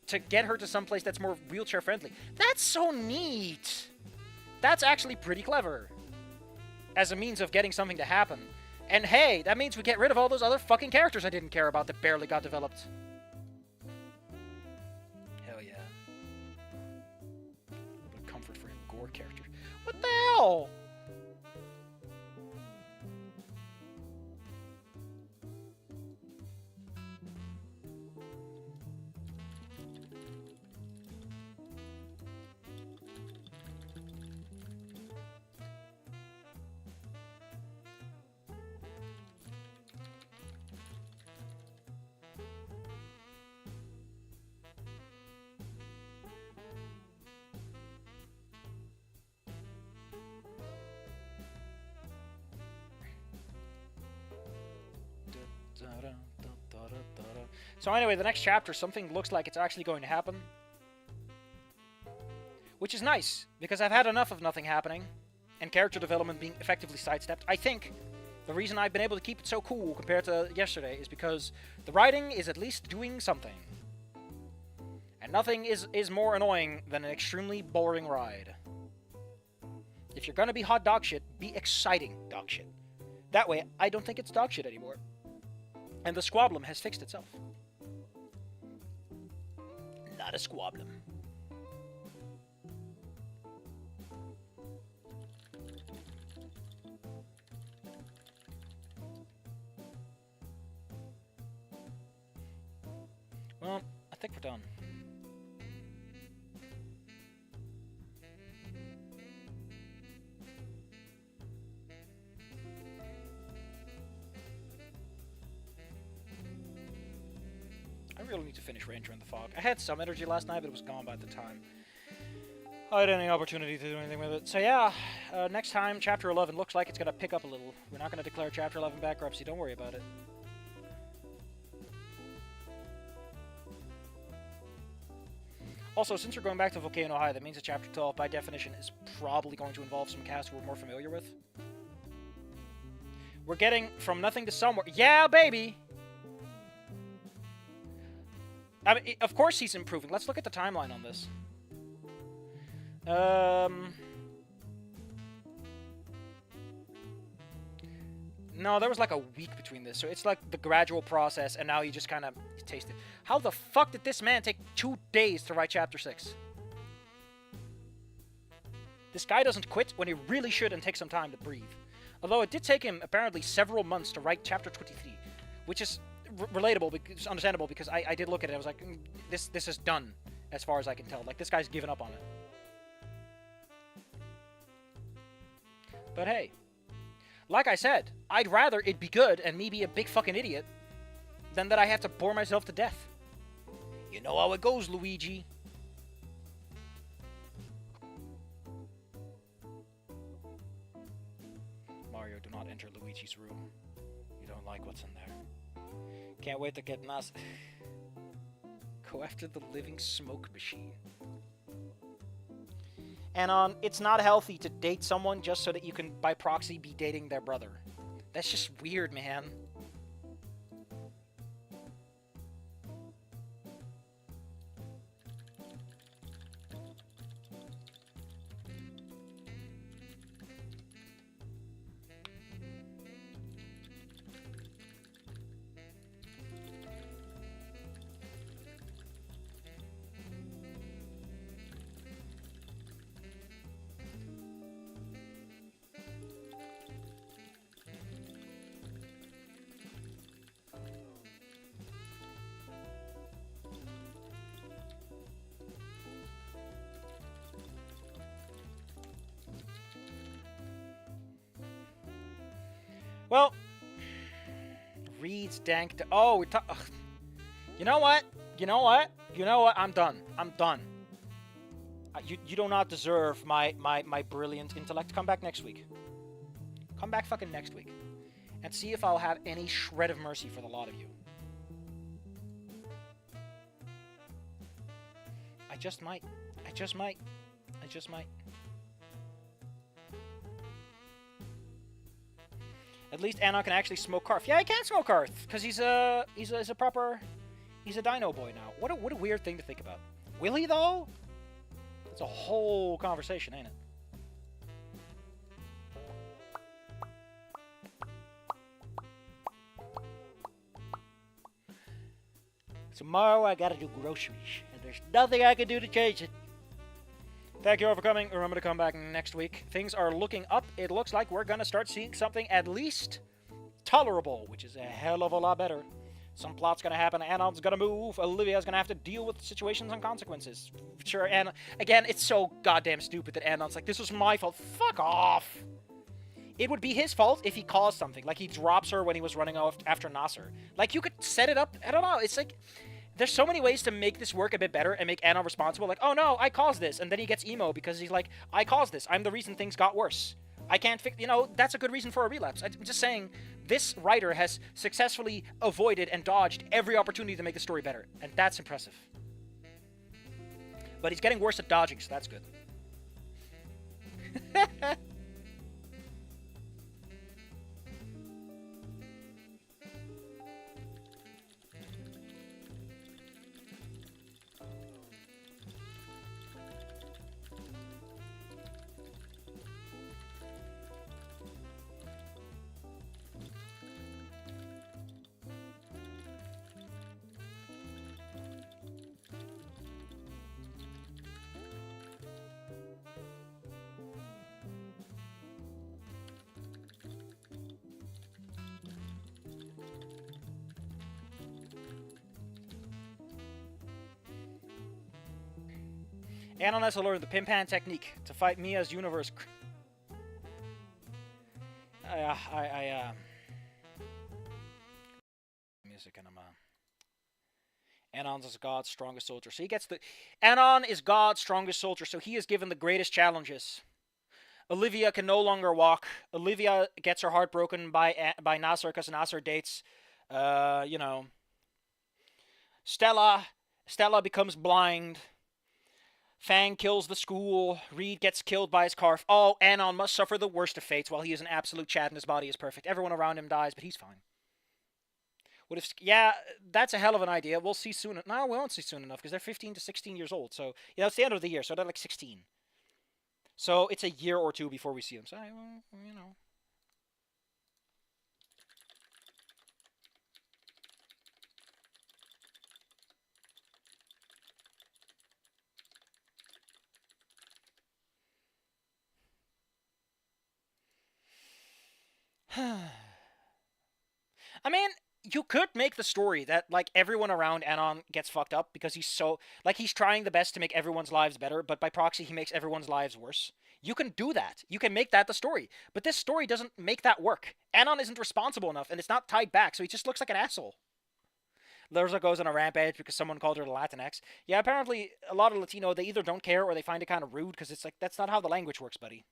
to get her to someplace that's more wheelchair friendly. That's so neat. That's actually pretty clever. As a means of getting something to happen. And hey, that means we get rid of all those other fucking characters I didn't care about that barely got developed. Hell yeah. A little bit of comfort for your gore character. What the hell? So anyway, the next chapter, something looks like it's actually going to happen. Which is nice, because I've had enough of nothing happening, and character development being effectively sidestepped. I think the reason I've been able to keep it so cool compared to yesterday is because the writing is at least doing something. And nothing is more annoying than an extremely boring ride. If you're gonna be hot dog shit, be exciting dog shit. That way, I don't think it's dog shit anymore. And the squablum has fixed itself. Not a squablum. Well, I think we're done. I really need to finish Ranger in the Fog. I had some energy last night, but it was gone by the time I had any opportunity to do anything with it. So yeah, next time, Chapter 11 looks like it's going to pick up a little. We're not going to declare Chapter 11 bankruptcy, don't worry about it. Also, since we're going back to Volcano High, that means that Chapter 12, by definition, is probably going to involve some cast we're more familiar with. We're getting from nothing to somewhere. Yeah, baby! I mean, of course he's improving. Let's look at the timeline on this. No, there was like a week between this, so it's like the gradual process, and now you just kind of taste it. How the fuck did this man take 2 days to write Chapter 6? This guy doesn't quit when he really should and take some time to breathe. Although it did take him apparently several months to write Chapter 23, which is relatable, because understandable, because I did look at it. I was like, this is done, as far as I can tell. Like, this guy's given up on it. But hey, like I said, I'd rather it be good and me be a big fucking idiot than that I have to bore myself to death. You know how it goes, Luigi. Mario, do not enter Luigi's room. You don't like what's in there. Can't wait to get Nas. Go after the living smoke machine. And it's not healthy to date someone just so that you can, by proxy, be dating their brother. That's just weird, man. Well, Reed's dank. Oh, we talk. You know what? You know what? You know what? I'm done. I'm done. You do not deserve my brilliant intellect. Come back next week. Come back fucking next week, and see if I'll have any shred of mercy for the lot of you. I just might. I just might. I just might. At least Anon can actually smoke Karth. Yeah, he can smoke Karth, because he's a proper, he's a dino boy now. What a weird thing to think about. Will he though? It's a whole conversation, ain't it? Tomorrow I gotta do groceries, and there's nothing I can do to change it. Thank you all for coming. Remember to come back next week. Things are looking up. It looks like we're going to start seeing something at least tolerable, which is a hell of a lot better. Some plot's going to happen. Anon's going to move. Olivia's going to have to deal with situations and consequences. Sure, and again, it's so goddamn stupid that Anon's like, this was my fault. Fuck off. It would be his fault if he caused something. Like, he drops her when he was running off after Nasser. Like, you could set it up. I don't know. It's like, there's so many ways to make this work a bit better and make Anon responsible. Like, oh no, I caused this. And then he gets emo because he's like, I caused this. I'm the reason things got worse. I can't fix, you know, that's a good reason for a relapse. I'm just saying, this writer has successfully avoided and dodged every opportunity to make the story better, and that's impressive. But he's getting worse at dodging, so that's good. Anon has to learn the Pimpan technique to fight Mia's universe. Music and Anon's is God's strongest soldier. So he gets the... Anon is God's strongest soldier, so he is given the greatest challenges. Olivia can no longer walk. Olivia gets her heart broken by Nasser because Nasser dates, Stella becomes blind. Fang kills the school. Reed gets killed by his car. Oh, Anon must suffer the worst of fates while he is an absolute Chad and his body is perfect. Everyone around him dies, but he's fine. What if... Yeah, that's a hell of an idea. We'll see soon. No, we won't see soon enough because they're 15 to 16 years old. So, yeah, it's the end of the year, so they're like 16. So it's a year or two before we see them. So, you know... I mean, you could make the story that, like, everyone around Anon gets fucked up because he's so... Like, he's trying the best to make everyone's lives better, but by proxy, he makes everyone's lives worse. You can do that. You can make that the story. But this story doesn't make that work. Anon isn't responsible enough, and it's not tied back, so he just looks like an asshole. Larsa goes on a rampage because someone called her Latinx. Yeah, apparently, a lot of Latino, they either don't care or they find it kind of rude, because it's like, that's not how the language works, buddy.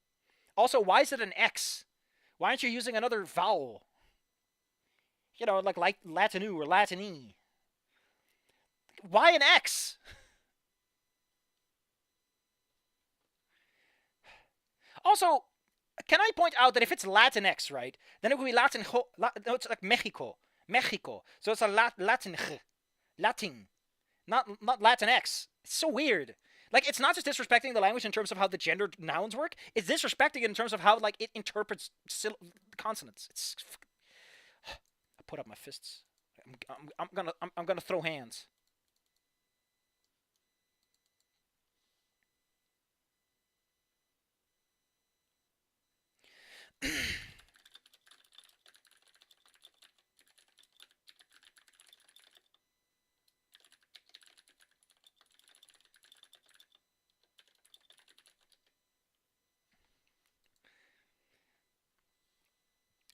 Also, why is it an X? Why aren't you using another vowel? You know, like Latinu or Latini. Why an X? Also, can I point out that if it's Latinx, right, then it would be Latin... no, it's like Mexico. Mexico. So it's a Latin... Latin. Not Latinx. It's so weird. Like, it's not just disrespecting the language in terms of how the gendered nouns work. It's disrespecting it in terms of how, like, it interprets consonants. It's... I put up my fists. I'm gonna throw hands.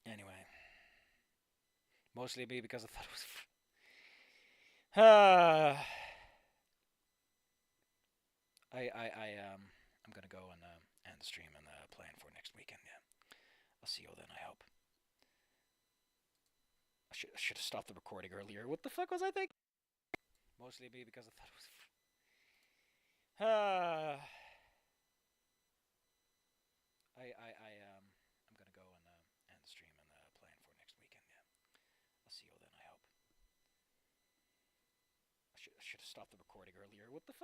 Anyway. Mostly be because I thought it was... I'm gonna go and end the stream and plan for next weekend, yeah. I'll see you all then, I hope. I should have stopped the recording earlier. What the fuck was I thinking? Mostly be because I thought it was... I'm gonna go and end the stream and plan for next weekend, yeah. I'll see you all then, I hope. I should have stopped the recording earlier. What the fuck?